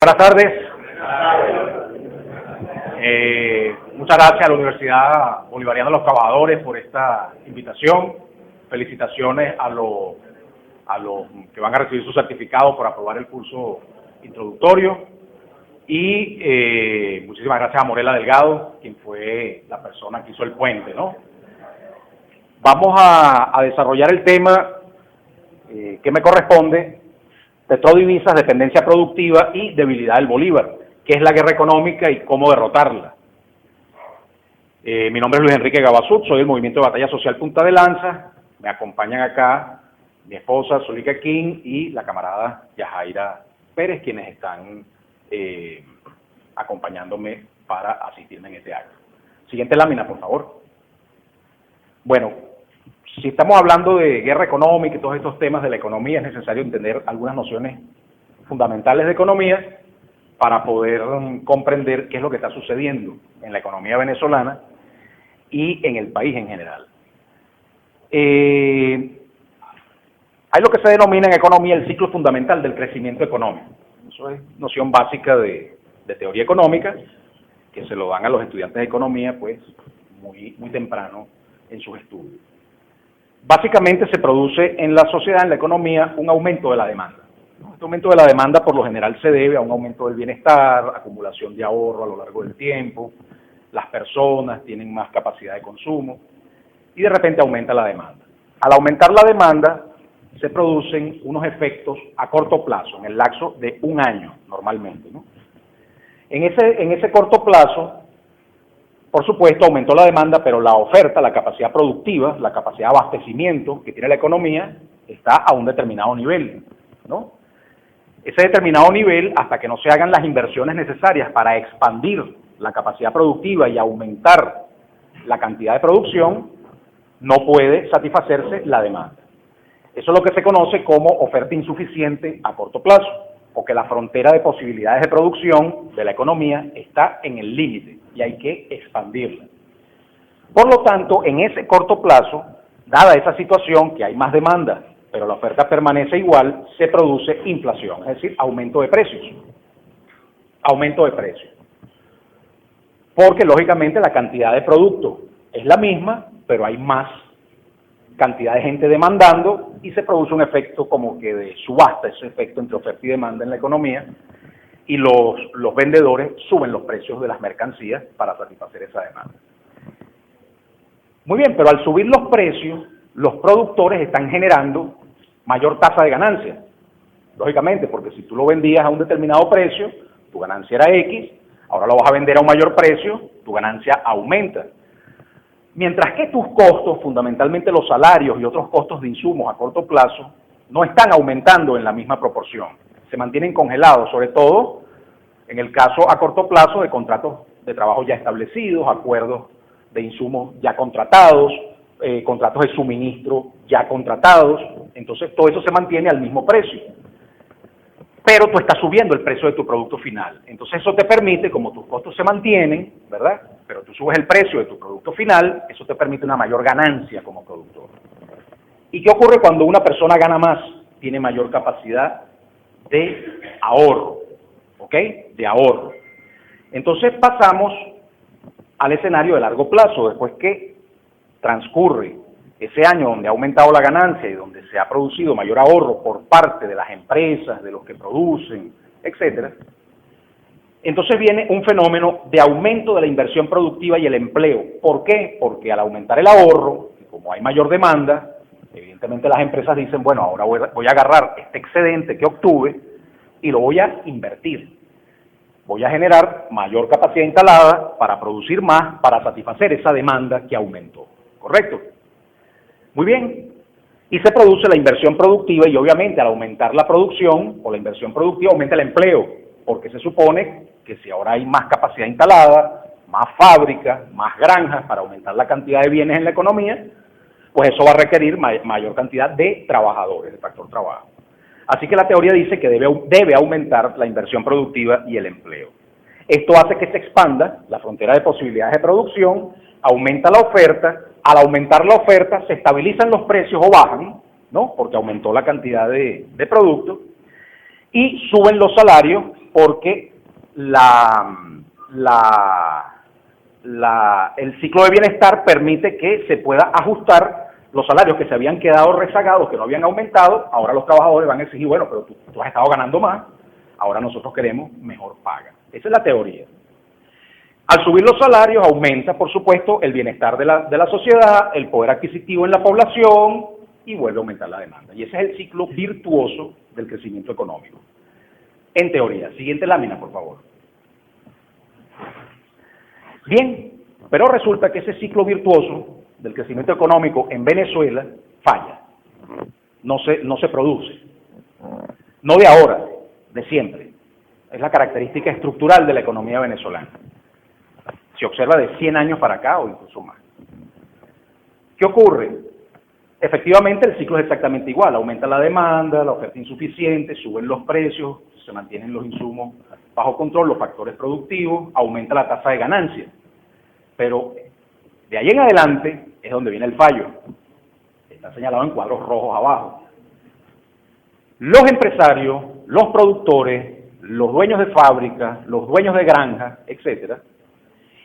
Buenas tardes. Muchas gracias a la Universidad Bolivariana de los Trabajadores por esta invitación. Felicitaciones a los que van a recibir su certificado por aprobar el curso introductorio. Y muchísimas gracias a Morela Delgado, quien fue la persona que hizo el puente, ¿no? Vamos a desarrollar el tema que me corresponde: petrodivisas, dependencia productiva y debilidad del Bolívar, que es la guerra económica y cómo derrotarla. Mi nombre es Luis Enrique Gabazut, soy del Movimiento de Batalla Social Punta de Lanza. Me acompañan acá mi esposa Zulika King y la camarada Yajaira Pérez, quienes están acompañándome para asistirme en este acto. Siguiente lámina, por favor. Bueno, si estamos hablando de guerra económica y todos estos temas de la economía, es necesario entender algunas nociones fundamentales de economía para poder comprender qué es lo que está sucediendo en la economía venezolana y en el país en general. Hay lo que se denomina en economía el ciclo fundamental del crecimiento económico. Eso es noción básica de teoría económica, que se lo dan a los estudiantes de economía pues muy temprano en sus estudios. Básicamente se produce en la sociedad, en la economía, un aumento de la demanda. Este aumento de la demanda por lo general se debe a un aumento del bienestar, acumulación de ahorro a lo largo del tiempo, las personas tienen más capacidad de consumo y de repente aumenta la demanda. Al aumentar la demanda se producen unos efectos a corto plazo, en el lapso de un año normalmente, ¿no? En ese corto plazo, por supuesto, aumentó la demanda, pero la oferta, la capacidad productiva, la capacidad de abastecimiento que tiene la economía está a un determinado nivel, ¿no? Ese determinado nivel, hasta que no se hagan las inversiones necesarias para expandir la capacidad productiva y aumentar la cantidad de producción, no puede satisfacerse la demanda. Eso es lo que se conoce como oferta insuficiente a corto plazo, o que la frontera de posibilidades de producción de la economía está en el límite y hay que expandirla. Por lo tanto, en ese corto plazo, dada esa situación que hay más demanda, pero la oferta permanece igual, se produce inflación, es decir, aumento de precios. Aumento de precios. Porque, lógicamente, la cantidad de producto es la misma, pero hay más cantidad de gente demandando y se produce un efecto como que de subasta, ese efecto entre oferta y demanda en la economía, y los vendedores suben los precios de las mercancías para satisfacer esa demanda. Muy bien, pero al subir los precios, los productores están generando mayor tasa de ganancia, lógicamente, porque si tú lo vendías a un determinado precio, tu ganancia era X, ahora lo vas a vender a un mayor precio, tu ganancia aumenta. Mientras que tus costos, fundamentalmente los salarios y otros costos de insumos a corto plazo, no están aumentando en la misma proporción. Se mantienen congelados, sobre todo en el caso a corto plazo de contratos de trabajo ya establecidos, acuerdos de insumos ya contratados, contratos de suministro ya contratados. Entonces todo eso se mantiene al mismo precio. Pero tú estás subiendo el precio de tu producto final. Entonces eso te permite, como tus costos se mantienen, ¿verdad? Pero tú subes el precio de tu producto final, eso te permite una mayor ganancia como productor. ¿Y qué ocurre cuando una persona gana más? Tiene mayor capacidad de ahorro, ¿ok? De ahorro. Entonces pasamos al escenario de largo plazo, después que transcurre ese año donde ha aumentado la ganancia y donde se ha producido mayor ahorro por parte de las empresas, de los que producen, etcétera. Entonces viene un fenómeno de aumento de la inversión productiva y el empleo. ¿Por qué? Porque al aumentar el ahorro, como hay mayor demanda, evidentemente las empresas dicen, bueno, ahora voy a agarrar este excedente que obtuve y lo voy a invertir. Voy a generar mayor capacidad instalada para producir más, para satisfacer esa demanda que aumentó. ¿Correcto? Muy bien. Y se produce la inversión productiva y obviamente al aumentar la producción o la inversión productiva aumenta el empleo, porque se supone que si ahora hay más capacidad instalada, más fábricas, más granjas para aumentar la cantidad de bienes en la economía, pues eso va a requerir mayor cantidad de trabajadores, de factor trabajo. Así que la teoría dice que debe aumentar la inversión productiva y el empleo. Esto hace que se expanda la frontera de posibilidades de producción, aumenta la oferta. Al aumentar la oferta se estabilizan los precios o bajan, ¿no? Porque aumentó la cantidad de productos. Y suben los salarios porque el ciclo de bienestar permite que se pueda ajustar los salarios que se habían quedado rezagados, que no habían aumentado. Ahora los trabajadores van a exigir, bueno, pero tú has estado ganando más, ahora nosotros queremos mejor paga. Esa es la teoría. Al subir los salarios aumenta, por supuesto, el bienestar de la sociedad, el poder adquisitivo en la población y vuelve a aumentar la demanda. Y ese es el ciclo virtuoso del crecimiento económico. En teoría. Siguiente lámina, por favor. Bien, pero resulta que ese ciclo virtuoso del crecimiento económico en Venezuela falla. No se produce. No de ahora, de siempre. Es la característica estructural de la economía venezolana. Se observa de 100 años para acá o incluso más. ¿Qué ocurre? Efectivamente el ciclo es exactamente igual, aumenta la demanda, la oferta insuficiente, suben los precios, se mantienen los insumos bajo control, los factores productivos, aumenta la tasa de ganancia. Pero de ahí en adelante es donde viene el fallo. Está señalado en cuadros rojos abajo. Los empresarios, los productores, los dueños de fábricas, los dueños de granjas, etcétera,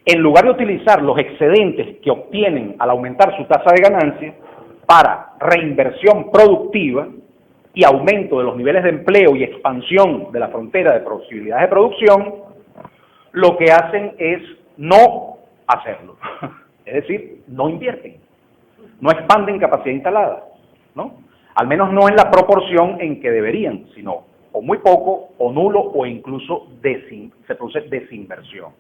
en lugar de utilizar los excedentes que obtienen al aumentar su tasa de ganancia para reinversión productiva y aumento de los niveles de empleo y expansión de la frontera de posibilidades de producción, lo que hacen es no hacerlo. Es decir, no invierten, no expanden capacidad instalada, ¿no? Al menos no en la proporción en que deberían, sino o muy poco, o nulo, o incluso se produce desinversión.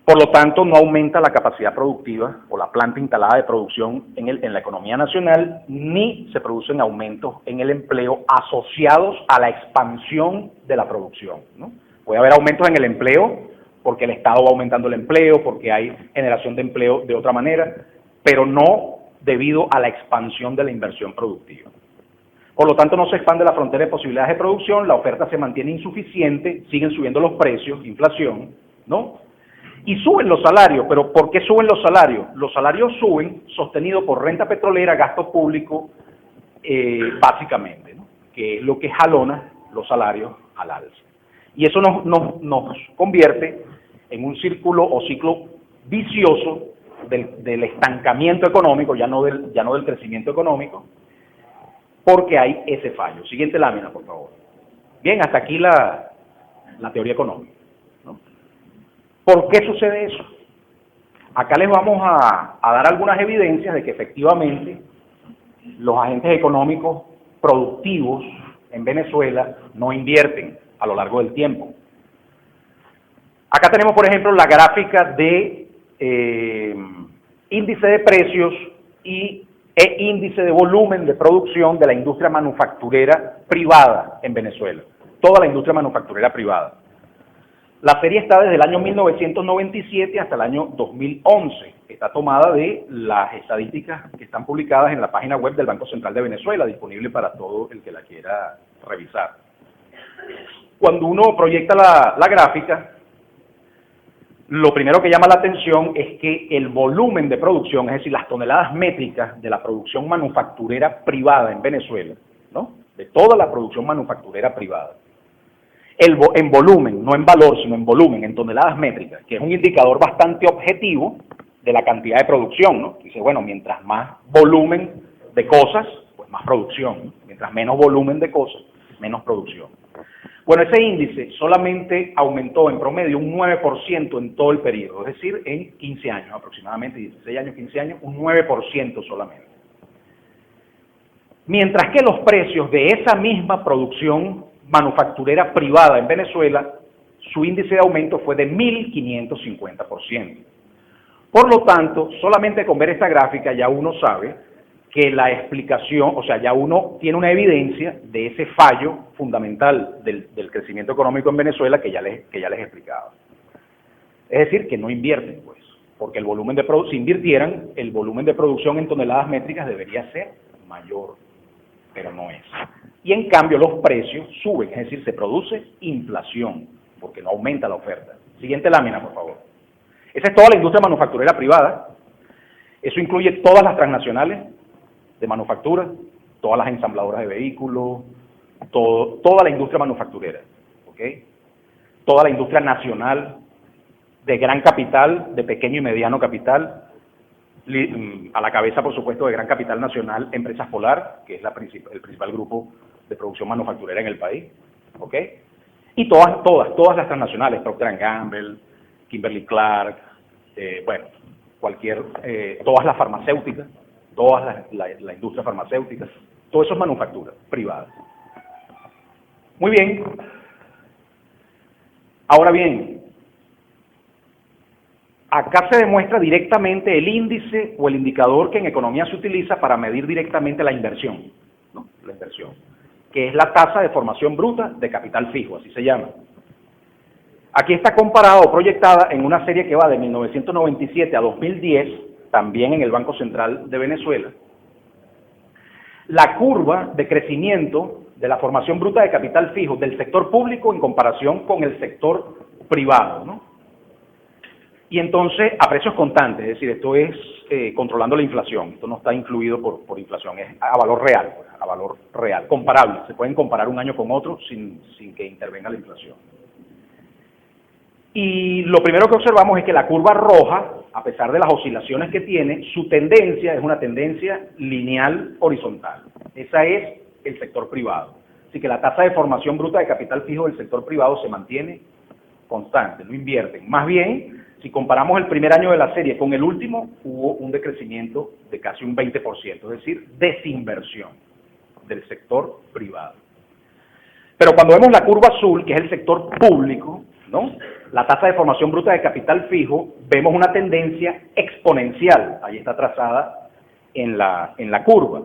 Por lo tanto, no aumenta la capacidad productiva o la planta instalada de producción en la economía nacional, ni se producen aumentos en el empleo asociados a la expansión de la producción, ¿no? Puede haber aumentos en el empleo porque el Estado va aumentando el empleo, porque hay generación de empleo de otra manera, pero no debido a la expansión de la inversión productiva. Por lo tanto, no se expande la frontera de posibilidades de producción, la oferta se mantiene insuficiente, siguen subiendo los precios, inflación, ¿no? Y suben los salarios, pero ¿por qué suben los salarios? Los salarios suben sostenidos por renta petrolera, gasto público, básicamente, ¿no? Que es lo que jalona los salarios al alza. Y eso nos convierte en un círculo o ciclo vicioso del estancamiento económico, ya no del crecimiento económico, porque hay ese fallo. Siguiente lámina, por favor. Bien, hasta aquí la teoría económica, ¿no? ¿Por qué sucede eso? Acá les vamos a dar algunas evidencias de que efectivamente los agentes económicos productivos en Venezuela no invierten a lo largo del tiempo. Acá tenemos, por ejemplo, la gráfica de índice de precios e índice de volumen de producción de la industria manufacturera privada en Venezuela. Toda la industria manufacturera privada. La serie está desde el año 1997 hasta el año 2011. Está tomada de las estadísticas que están publicadas en la página web del Banco Central de Venezuela, disponible para todo el que la quiera revisar. Cuando uno proyecta la gráfica, lo primero que llama la atención es que el volumen de producción, es decir, las toneladas métricas de la producción manufacturera privada en Venezuela, ¿no? De toda la producción manufacturera privada, en volumen, no en valor, sino en volumen, en toneladas métricas, que es un indicador bastante objetivo de la cantidad de producción, ¿no? Dice, bueno, mientras más volumen de cosas, pues más producción, ¿no? Mientras menos volumen de cosas, menos producción. Bueno, ese índice solamente aumentó en promedio un 9% en todo el periodo, es decir, en 15 años aproximadamente, 16 años, 15 años, un 9% solamente. Mientras que los precios de esa misma producción manufacturera privada en Venezuela, su índice de aumento fue de 1.550%. Por lo tanto, solamente con ver esta gráfica ya uno sabe que la explicación, o sea, ya uno tiene una evidencia de ese fallo fundamental del crecimiento económico en Venezuela que ya les explicaba. Es decir, que no invierten, pues, porque el volumen de si invirtieran, el volumen de producción en toneladas métricas debería ser mayor, pero no es. Y en cambio los precios suben, es decir, se produce inflación, porque no aumenta la oferta. Siguiente lámina, por favor. Esa es toda la industria manufacturera privada. Eso incluye todas las transnacionales de manufactura, todas las ensambladoras de vehículos, toda la industria manufacturera, ¿ok? Toda la industria nacional, de gran capital, de pequeño y mediano capital, a la cabeza, por supuesto, de gran capital nacional, Empresas Polar, que es el principal grupo de producción manufacturera en el país, ¿ok? Y todas las transnacionales, Procter & Gamble, Kimberly-Clark, bueno, todas las farmacéuticas, la industria farmacéutica, todo eso es manufactura privada. Muy bien. Ahora bien, acá se demuestra directamente el índice o el indicador que en economía se utiliza para medir directamente la inversión, ¿no? La inversión, que es la tasa de formación bruta de capital fijo, así se llama. Aquí está comparada o proyectada en una serie que va de 1997 a 2010, también en el Banco Central de Venezuela, la curva de crecimiento de la formación bruta de capital fijo del sector público en comparación con el sector privado, ¿no? Y entonces a precios constantes, es decir, esto es controlando la inflación, esto no está influido por inflación, es a valor real, comparable, se pueden comparar un año con otro sin que intervenga la inflación. Y lo primero que observamos es que la curva roja, a pesar de las oscilaciones que tiene, su tendencia es una tendencia lineal horizontal. Esa es el sector privado. Así que la tasa de formación bruta de capital fijo del sector privado se mantiene constante, no invierten. Más bien, si comparamos el primer año de la serie con el último, hubo un decrecimiento de casi un 20%, es decir, desinversión del sector privado. Pero cuando vemos la curva azul, que es el sector público, ¿no? La tasa de formación bruta de capital fijo, vemos una tendencia exponencial, ahí está trazada en la curva.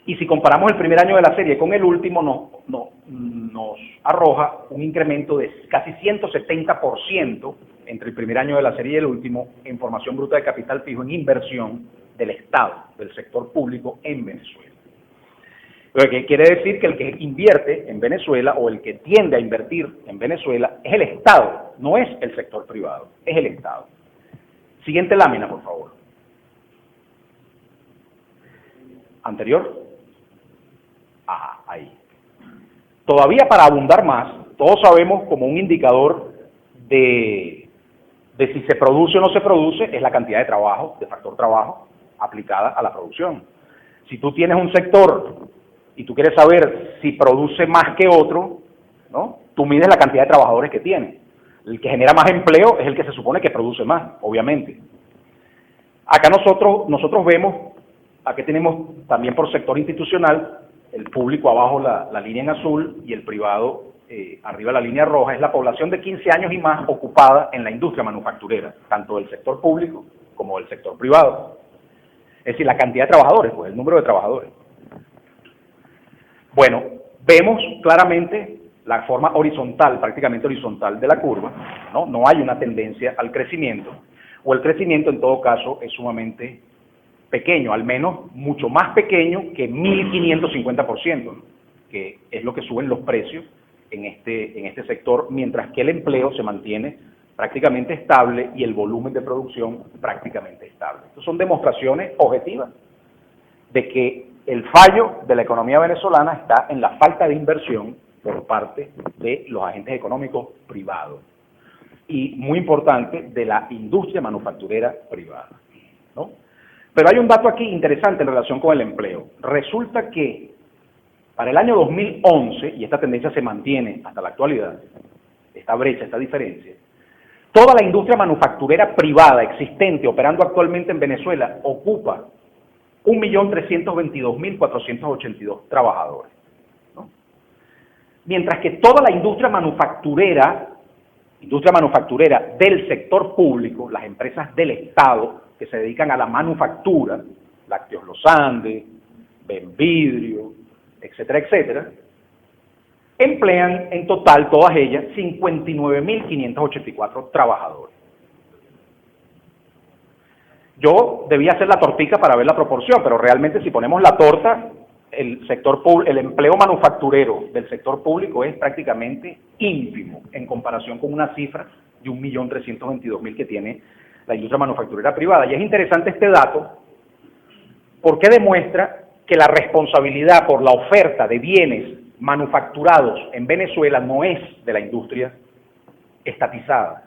Y si comparamos el primer año de la serie con el último, nos arroja un incremento de casi 170% entre el primer año de la serie y el último en formación bruta de capital fijo, en inversión del Estado, del sector público en Venezuela. Lo que quiere decir que el que invierte en Venezuela o el que tiende a invertir en Venezuela es el Estado, no es el sector privado, es el Estado. Siguiente lámina, por favor. Anterior. Ajá, ahí. Todavía para abundar más, todos sabemos como un indicador de si se produce o no se produce es la cantidad de trabajo, de factor trabajo, aplicada a la producción. Si tú tienes un sector y tú quieres saber si produce más que otro, ¿no? Tú mides la cantidad de trabajadores que tiene. El que genera más empleo es el que se supone que produce más, obviamente. Acá nosotros vemos, aquí tenemos también por sector institucional, el público abajo la línea en azul y el privado arriba la línea roja, es la población de 15 años y más ocupada en la industria manufacturera, tanto del sector público como del sector privado. Es decir, la cantidad de trabajadores, pues el número de trabajadores. Bueno, vemos claramente la forma horizontal, prácticamente horizontal de la curva, ¿no? No hay una tendencia al crecimiento, o el crecimiento en todo caso es sumamente pequeño, al menos mucho más pequeño que 1.550%, ¿no? Que es lo que suben los precios en este sector, mientras que el empleo se mantiene prácticamente estable y el volumen de producción prácticamente estable. Estas son demostraciones objetivas de que el fallo de la economía venezolana está en la falta de inversión por parte de los agentes económicos privados y, muy importante, de la industria manufacturera privada, ¿no? Pero hay un dato aquí interesante en relación con el empleo. Resulta que para el año 2011, y esta tendencia se mantiene hasta la actualidad, esta brecha, esta diferencia, toda la industria manufacturera privada existente operando actualmente en Venezuela ocupa 1.322.482 trabajadores, ¿no? Mientras que toda la industria manufacturera del sector público, las empresas del Estado que se dedican a la manufactura, Lácteos Los Andes, Benvidrio, etcétera, etcétera, emplean en total, todas ellas, 59.584 trabajadores. Yo debía hacer la tortica para ver la proporción, pero realmente si ponemos la torta, el empleo manufacturero del sector público es prácticamente ínfimo en comparación con una cifra de 1.322.000 que tiene la industria manufacturera privada. Y es interesante este dato porque demuestra que la responsabilidad por la oferta de bienes manufacturados en Venezuela no es de la industria estatizada,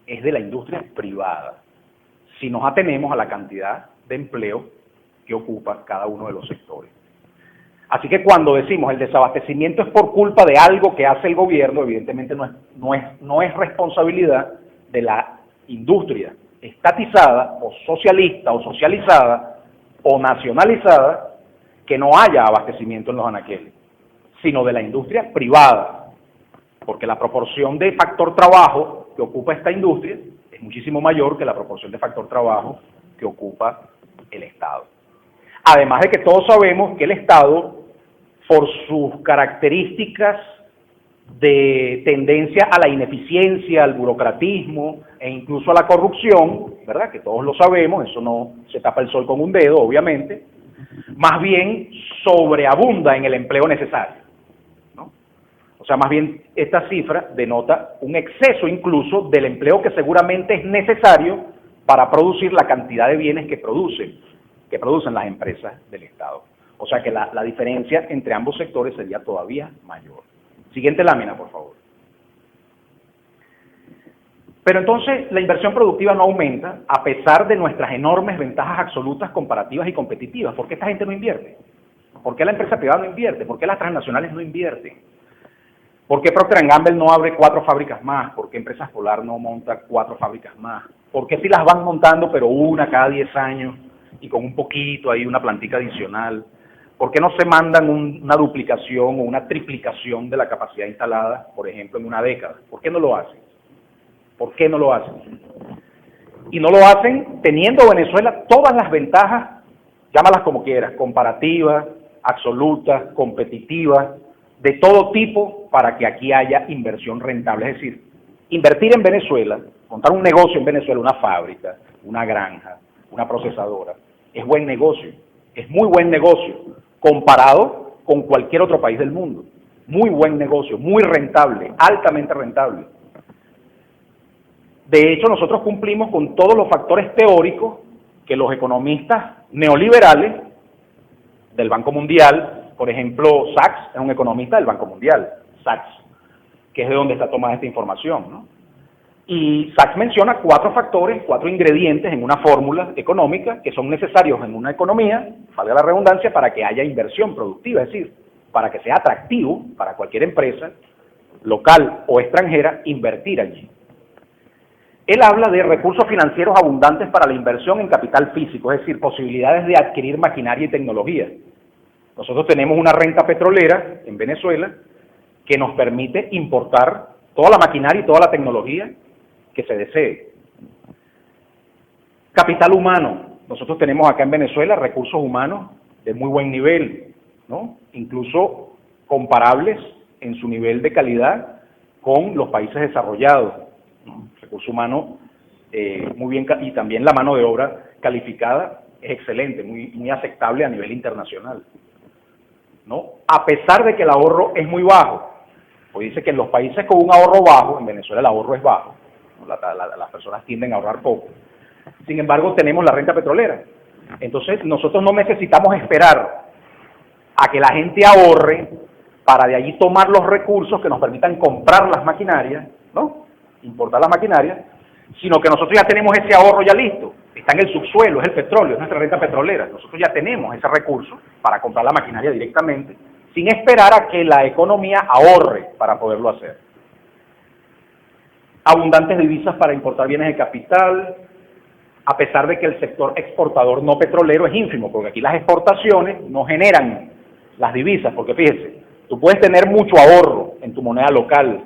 es de la industria privada, si nos atenemos a la cantidad de empleo que ocupa cada uno de los sectores. Así que cuando decimos el desabastecimiento es por culpa de algo que hace el gobierno, evidentemente no es responsabilidad de la industria estatizada o socialista o socializada o nacionalizada que no haya abastecimiento en los anaqueles, sino de la industria privada, porque la proporción de factor trabajo que ocupa esta industria es muchísimo mayor que la proporción de factor trabajo que ocupa el Estado. Además de que todos sabemos que el Estado, por sus características de tendencia a la ineficiencia, al burocratismo e incluso a la corrupción, ¿verdad? Que todos lo sabemos, eso no se tapa el sol con un dedo, obviamente, más bien sobreabunda en el empleo necesario, ¿no? O sea, más bien esta cifra denota un exceso incluso del empleo que seguramente es necesario para producir la cantidad de bienes que producen las empresas del Estado. O sea que la diferencia entre ambos sectores sería todavía mayor. Siguiente lámina, por favor. Pero entonces la inversión productiva no aumenta a pesar de nuestras enormes ventajas absolutas, comparativas y competitivas. ¿Por qué esta gente no invierte? ¿Por qué la empresa privada no invierte? ¿Por qué las transnacionales no invierten? ¿Por qué Procter & Gamble no abre 4 fábricas más? ¿Por qué Empresas Polar no monta 4 fábricas más? ¿Por qué si las van montando pero una cada 10 años y con un poquito ahí, una plantica adicional? ¿Por qué no se mandan una duplicación o una triplicación de la capacidad instalada, por ejemplo, en una década? ¿Por qué no lo hacen? ¿Por qué no lo hacen? Y no lo hacen teniendo Venezuela todas las ventajas, llámalas como quieras, comparativas, absolutas, competitivas, de todo tipo, para que aquí haya inversión rentable. Es decir, invertir en Venezuela, montar un negocio en Venezuela, una fábrica, una granja, una procesadora, es buen negocio, es muy buen negocio, comparado con cualquier otro país del mundo. Muy buen negocio, muy rentable, altamente rentable. De hecho, nosotros cumplimos con todos los factores teóricos que los economistas neoliberales del Banco Mundial, por ejemplo, Sachs es un economista del Banco Mundial, Sachs, que es de donde está tomada esta información, ¿no? Y Sachs menciona 4 factores, 4 ingredientes en una fórmula económica que son necesarios en una economía, valga la redundancia, para que haya inversión productiva, es decir, para que sea atractivo para cualquier empresa, local o extranjera, invertir allí. Él habla de recursos financieros abundantes para la inversión en capital físico, es decir, posibilidades de adquirir maquinaria y tecnología. Nosotros tenemos una renta petrolera en Venezuela que nos permite importar toda la maquinaria y toda la tecnología que se desee. Capital humano. Nosotros tenemos acá en Venezuela recursos humanos de muy buen nivel, ¿no? Incluso comparables en su nivel de calidad con los países desarrollados, ¿no? Recurso humano muy bien, y también la mano de obra calificada es excelente, muy aceptable a nivel internacional, ¿no? A pesar de que el ahorro es muy bajo, pues dice que en los países con un ahorro bajo, en Venezuela el ahorro es bajo, ¿no? Las personas tienden a ahorrar poco. Sin embargo, tenemos la renta petrolera. Entonces, nosotros no necesitamos esperar a que la gente ahorre para de allí tomar los recursos que nos permitan comprar las maquinarias, ¿no? Importar las maquinarias, sino que nosotros ya tenemos ese ahorro ya listo. Está en el subsuelo, es el petróleo, es nuestra renta petrolera. Nosotros ya tenemos ese recurso para comprar la maquinaria directamente, sin esperar a que la economía ahorre para poderlo hacer. Abundantes divisas para importar bienes de capital, a pesar de que el sector exportador no petrolero es ínfimo, porque aquí las exportaciones no generan las divisas, porque fíjese, tú puedes tener mucho ahorro en tu moneda local,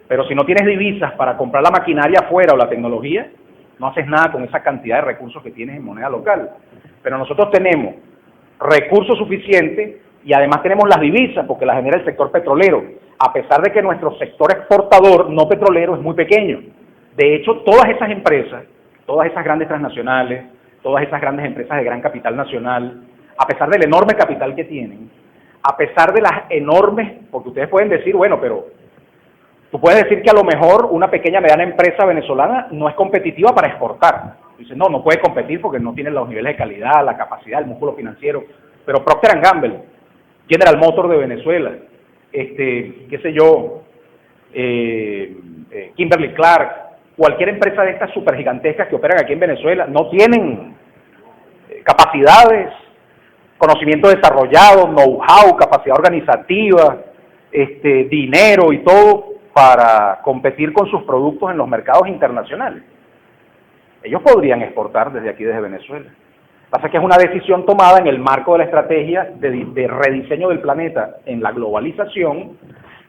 pero si no tienes divisas para comprar la maquinaria afuera o la tecnología, no haces nada con esa cantidad de recursos que tienes en moneda local. Pero nosotros tenemos recursos suficientes y además tenemos las divisas, porque las genera el sector petrolero, a pesar de que nuestro sector exportador no petrolero es muy pequeño. De hecho, todas esas empresas, todas esas grandes transnacionales, todas esas grandes empresas de gran capital nacional, a pesar del enorme capital que tienen, a pesar de las enormes, porque ustedes pueden decir, bueno, pero tú puedes decir que a lo mejor una pequeña mediana empresa venezolana no es competitiva para exportar. Dices, no puede competir porque no tiene los niveles de calidad, la capacidad, el músculo financiero. Pero Procter & Gamble, General Motors de Venezuela, qué sé yo, Kimberly-Clark, cualquier empresa de estas supergigantescas que operan aquí en Venezuela, no tienen capacidades, conocimiento desarrollado, know-how, capacidad organizativa, dinero y todo para competir con sus productos en los mercados internacionales. Ellos podrían exportar desde aquí, desde Venezuela. Lo que pasa es que es una decisión tomada en el marco de la estrategia de rediseño del planeta en la globalización,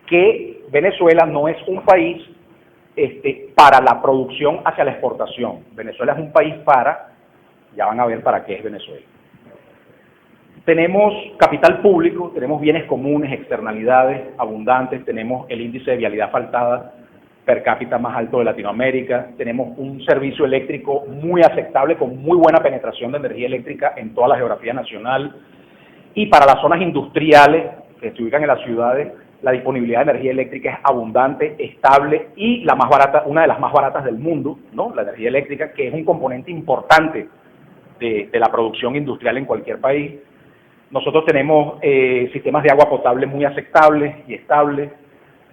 que Venezuela no es un país para la producción hacia la exportación. Venezuela es un país ya van a ver para qué es Venezuela. Tenemos capital público, tenemos bienes comunes, externalidades abundantes, tenemos el índice de vialidad asfaltada per cápita más alto de Latinoamérica, tenemos un servicio eléctrico muy aceptable con muy buena penetración de energía eléctrica en toda la geografía nacional, y para las zonas industriales que se ubican en las ciudades, la disponibilidad de energía eléctrica es abundante, estable y la más barata, una de las más baratas del mundo, ¿no? La energía eléctrica, que es un componente importante de la producción industrial en cualquier país. Nosotros tenemos sistemas de agua potable muy aceptables y estables,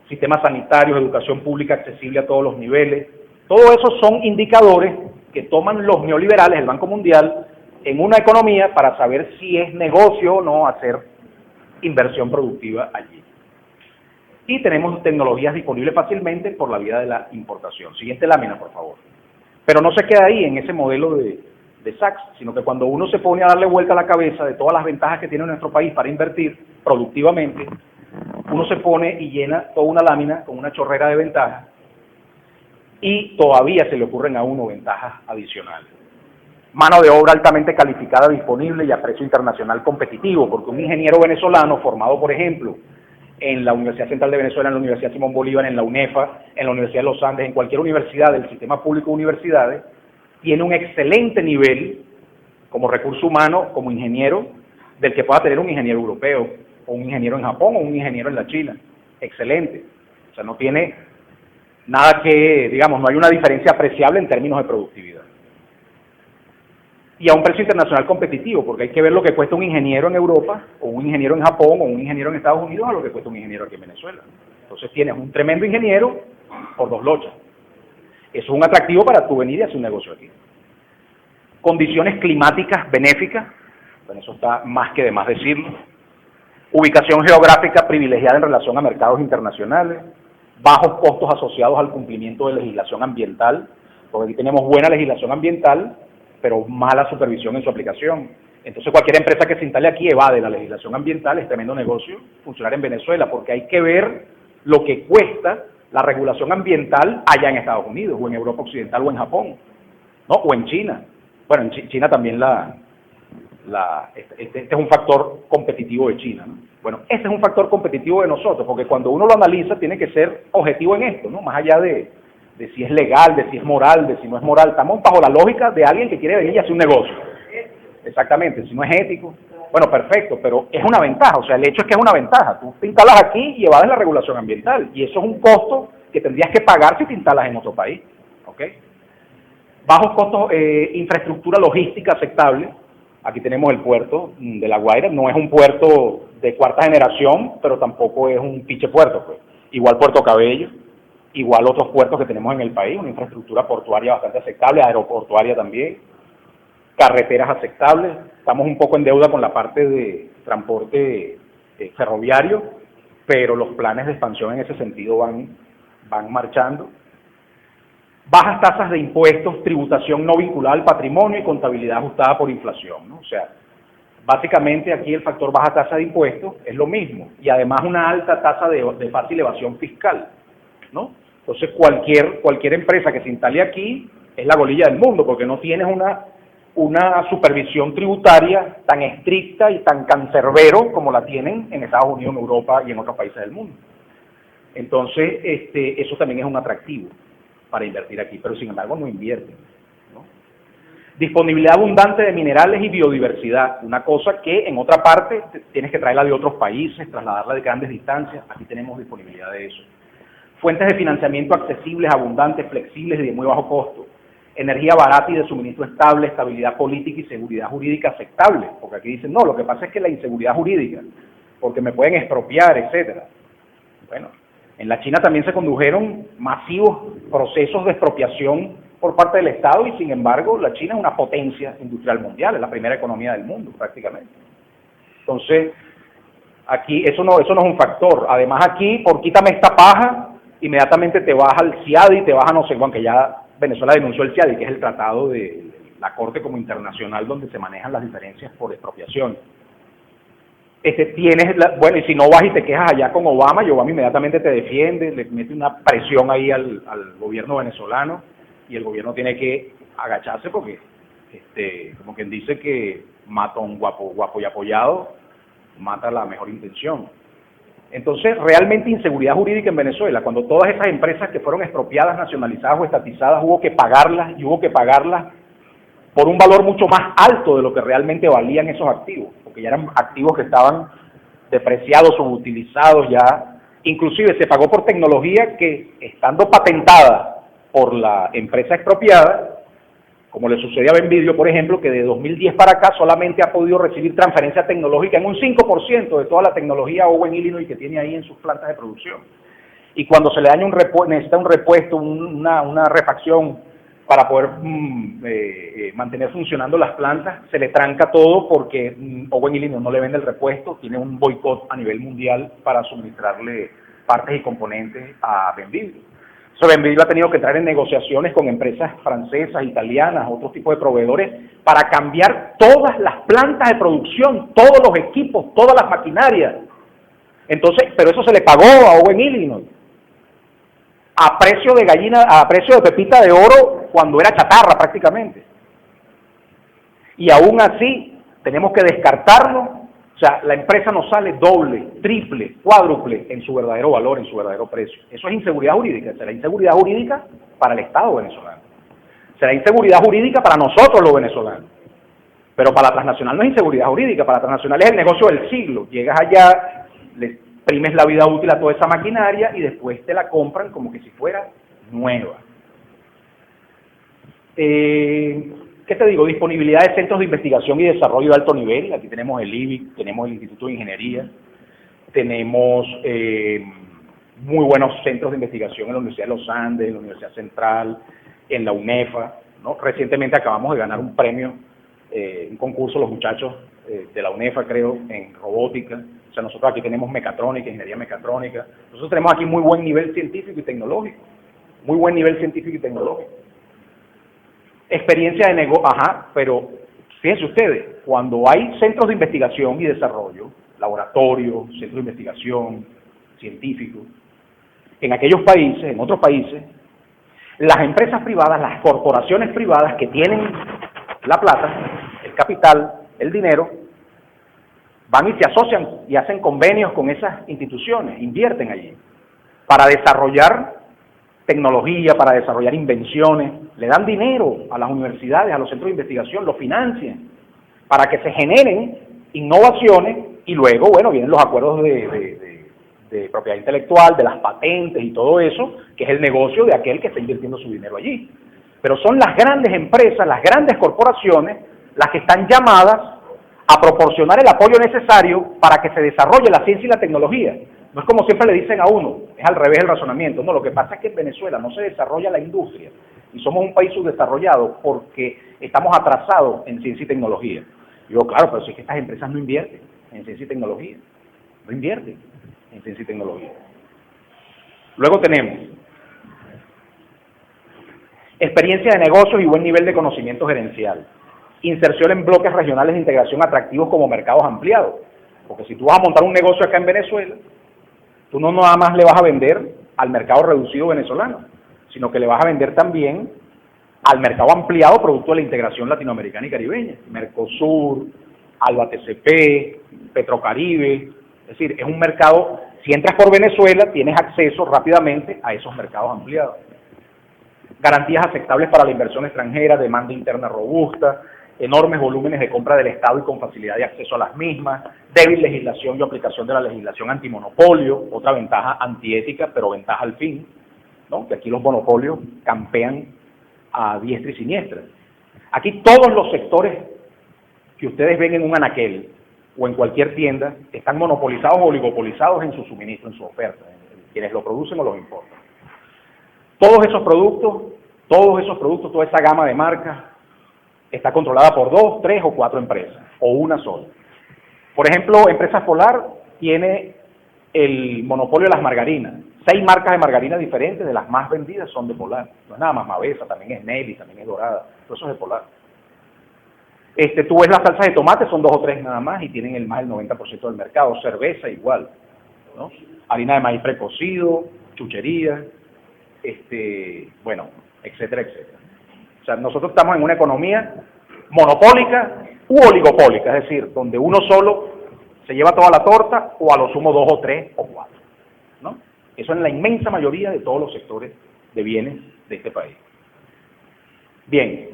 sistemas sanitarios, educación pública accesible a todos los niveles. Todo eso son indicadores que toman los neoliberales, el Banco Mundial, en una economía para saber si es negocio o no hacer inversión productiva allí. Y tenemos tecnologías disponibles fácilmente por la vía de la importación. Siguiente lámina, por favor. Pero no se queda ahí en ese modelo de Sachs, sino que cuando uno se pone a darle vuelta a la cabeza de todas las ventajas que tiene nuestro país para invertir productivamente, uno se pone y llena toda una lámina con una chorrera de ventajas y todavía se le ocurren a uno ventajas adicionales. Mano de obra altamente calificada disponible y a precio internacional competitivo, porque un ingeniero venezolano formado, por ejemplo, en la Universidad Central de Venezuela, en la Universidad Simón Bolívar, en la UNEFA, en la Universidad de los Andes, en cualquier universidad del sistema público de universidades, tiene un excelente nivel como recurso humano, como ingeniero, del que pueda tener un ingeniero europeo, o un ingeniero en Japón, o un ingeniero en la China. Excelente. O sea, no tiene nada que, digamos, no hay una diferencia apreciable en términos de productividad. Y a un precio internacional competitivo, porque hay que ver lo que cuesta un ingeniero en Europa, o un ingeniero en Japón, o un ingeniero en Estados Unidos, a lo que cuesta un ingeniero aquí en Venezuela. Entonces tienes un tremendo ingeniero por 2 lochas. Eso es un atractivo para tú venir y hacer un negocio aquí. Condiciones climáticas benéficas, bueno, eso está más que de más decirlo. Ubicación geográfica privilegiada en relación a mercados internacionales. Bajos costos asociados al cumplimiento de legislación ambiental, porque aquí tenemos buena legislación ambiental, pero mala supervisión en su aplicación. Entonces cualquier empresa que se instale aquí evade la legislación ambiental, es tremendo negocio funcionar en Venezuela, porque hay que ver lo que cuesta la regulación ambiental allá en Estados Unidos, o en Europa Occidental, o en Japón, ¿no? O en China. Bueno, en China también este es un factor competitivo de China, ¿no? Bueno, ese es un factor competitivo de nosotros, porque cuando uno lo analiza tiene que ser objetivo en esto, ¿no? Más allá de si es legal, de si es moral, de si no es moral. Estamos bajo la lógica de alguien que quiere venir y hacer un negocio. Exactamente, si no es ético, bueno, perfecto, pero es una ventaja, o sea, el hecho es que es una ventaja. Tú te instalas aquí y evades la regulación ambiental, y eso es un costo que tendrías que pagar si te instalas en otro país, ¿ok? Bajos costos, infraestructura logística aceptable. Aquí tenemos el puerto de La Guaira, no es un puerto de cuarta generación, pero tampoco es un pinche puerto, pues. Igual Puerto Cabello, igual otros puertos que tenemos en el país, una infraestructura portuaria bastante aceptable, aeroportuaria también, carreteras aceptables. Estamos un poco en deuda con la parte de transporte ferroviario, pero los planes de expansión en ese sentido van marchando. Bajas tasas de impuestos, tributación no vinculada al patrimonio y contabilidad ajustada por inflación, ¿no? O sea, básicamente aquí el factor baja tasa de impuestos es lo mismo, y además una alta tasa de fácil evasión fiscal, ¿no? Entonces cualquier empresa que se instale aquí es la golilla del mundo, porque no tienes una supervisión tributaria tan estricta y tan cancerbero como la tienen en Estados Unidos, en Europa y en otros países del mundo. Entonces, eso también es un atractivo para invertir aquí, pero sin embargo no invierten, ¿no? Disponibilidad abundante de minerales y biodiversidad, una cosa que en otra parte tienes que traerla de otros países, trasladarla de grandes distancias. Aquí tenemos disponibilidad de eso. Fuentes de financiamiento accesibles, abundantes, flexibles y de muy bajo costo. Energía barata y de suministro estable, estabilidad política y seguridad jurídica aceptable, porque aquí dicen, no, lo que pasa es que la inseguridad jurídica, porque me pueden expropiar, etcétera. Bueno, en la China también se condujeron masivos procesos de expropiación por parte del Estado y sin embargo la China es una potencia industrial mundial, es la primera economía del mundo prácticamente. Entonces, aquí eso no es un factor. Además aquí, por quítame esta paja, inmediatamente te vas al CIADI, te vas a no sé, aunque ya Venezuela denunció el CIADI, que es el tratado de la Corte como internacional donde se manejan las diferencias por expropiación. Bueno, y si no vas y te quejas allá con Obama, y Obama inmediatamente te defiende, le mete una presión ahí al gobierno venezolano, y el gobierno tiene que agacharse porque, como quien dice que mata a un guapo y apoyado, mata la mejor intención. Entonces, realmente inseguridad jurídica en Venezuela, cuando todas esas empresas que fueron expropiadas, nacionalizadas o estatizadas, hubo que pagarlas por un valor mucho más alto de lo que realmente valían esos activos, porque ya eran activos que estaban depreciados, subutilizados ya. Inclusive se pagó por tecnología que, estando patentada por la empresa expropiada, como le sucedió a Benvideo, por ejemplo, que de 2010 para acá solamente ha podido recibir transferencia tecnológica en un 5% de toda la tecnología Owen Illinois que tiene ahí en sus plantas de producción. Y cuando se le daña necesita un repuesto, una refacción para poder mantener funcionando las plantas, se le tranca todo porque Owen Illinois no le vende el repuesto, tiene un boicot a nivel mundial para suministrarle partes y componentes a Benvideo. Benvideo ha tenido que entrar en negociaciones con empresas francesas, italianas, otro tipo de proveedores, para cambiar todas las plantas de producción, todos los equipos, todas las maquinarias. Entonces, pero eso se le pagó a Owen Illinois a precio de gallina, a precio de pepita de oro, cuando era chatarra prácticamente. Y aún así, tenemos que descartarlo. O sea, la empresa nos sale doble, triple, cuádruple en su verdadero valor, en su verdadero precio. Eso es inseguridad jurídica. Será inseguridad jurídica para el Estado venezolano. Será inseguridad jurídica para nosotros los venezolanos. Pero para la transnacional no es inseguridad jurídica. Para la transnacional es el negocio del siglo. Llegas allá, le exprimes la vida útil a toda esa maquinaria y después te la compran como que si fuera nueva. ¿Qué te digo? Disponibilidad de centros de investigación y desarrollo de alto nivel. Aquí tenemos el IBIC, tenemos el Instituto de Ingeniería, tenemos muy buenos centros de investigación en la Universidad de los Andes, en la Universidad Central, en la UNEFA, ¿no? Recientemente acabamos de ganar un premio, un concurso los muchachos de la UNEFA, creo, en robótica. O sea, nosotros aquí tenemos mecatrónica, ingeniería mecatrónica. Nosotros tenemos aquí muy buen nivel científico y tecnológico. Muy buen nivel científico y tecnológico. Experiencia de negocio, pero fíjense ustedes, cuando hay centros de investigación y desarrollo, laboratorios, centros de investigación, científicos, en aquellos países, en otros países, las empresas privadas, las corporaciones privadas que tienen la plata, el capital, el dinero, van y se asocian y hacen convenios con esas instituciones, invierten allí, para desarrollar tecnología, para desarrollar invenciones, le dan dinero a las universidades, a los centros de investigación, lo financian, para que se generen innovaciones y luego, bueno, vienen los acuerdos de propiedad intelectual, de las patentes y todo eso, que es el negocio de aquel que está invirtiendo su dinero allí. Pero son las grandes empresas, las grandes corporaciones, las que están llamadas a proporcionar el apoyo necesario para que se desarrolle la ciencia y la tecnología. No es como siempre le dicen a uno, es al revés el razonamiento. No, lo que pasa es que en Venezuela no se desarrolla la industria y somos un país subdesarrollado porque estamos atrasados en ciencia y tecnología. Digo, claro, pero si es que estas empresas no invierten en ciencia y tecnología, no invierten en ciencia y tecnología. Luego tenemos experiencia de negocios y buen nivel de conocimiento gerencial. Inserción en bloques regionales de integración atractivos como mercados ampliados. Porque si tú vas a montar un negocio acá en Venezuela, tú no nada más le vas a vender al mercado reducido venezolano, sino que le vas a vender también al mercado ampliado producto de la integración latinoamericana y caribeña. Mercosur, Alba TCP, Petrocaribe. Es decir, es un mercado, si entras por Venezuela, tienes acceso rápidamente a esos mercados ampliados. Garantías aceptables para la inversión extranjera, demanda interna robusta, enormes volúmenes de compra del Estado y con facilidad de acceso a las mismas, débil legislación y aplicación de la legislación antimonopolio, otra ventaja antiética, pero ventaja al fin, ¿no? Que aquí los monopolios campean a diestra y siniestra. Aquí todos los sectores que ustedes ven en un anaquel o en cualquier tienda están monopolizados o oligopolizados en su suministro, en su oferta. quienes lo producen o los importan. Todos esos productos, toda esa gama de marcas, está controlada por 2, 3 o 4 empresas, o una sola. Por ejemplo, Empresas Polar tiene el monopolio de las margarinas. 6 marcas de margarina diferentes, de las más vendidas, son de Polar. No es nada más Mavesa, también es Nelly, también es Dorada, todo eso es de Polar. Tú ves las salsas de tomate, son 2 o 3 nada más, y tienen más del 90% del mercado. Cerveza igual, ¿no? Harina de maíz precocido, chuchería, bueno, etcétera, etcétera. O sea, nosotros estamos en una economía monopólica u oligopólica, es decir, donde uno solo se lleva toda la torta, o a lo sumo 2 o 3 o 4, ¿no? Eso en la inmensa mayoría de todos los sectores de bienes de este país. Bien,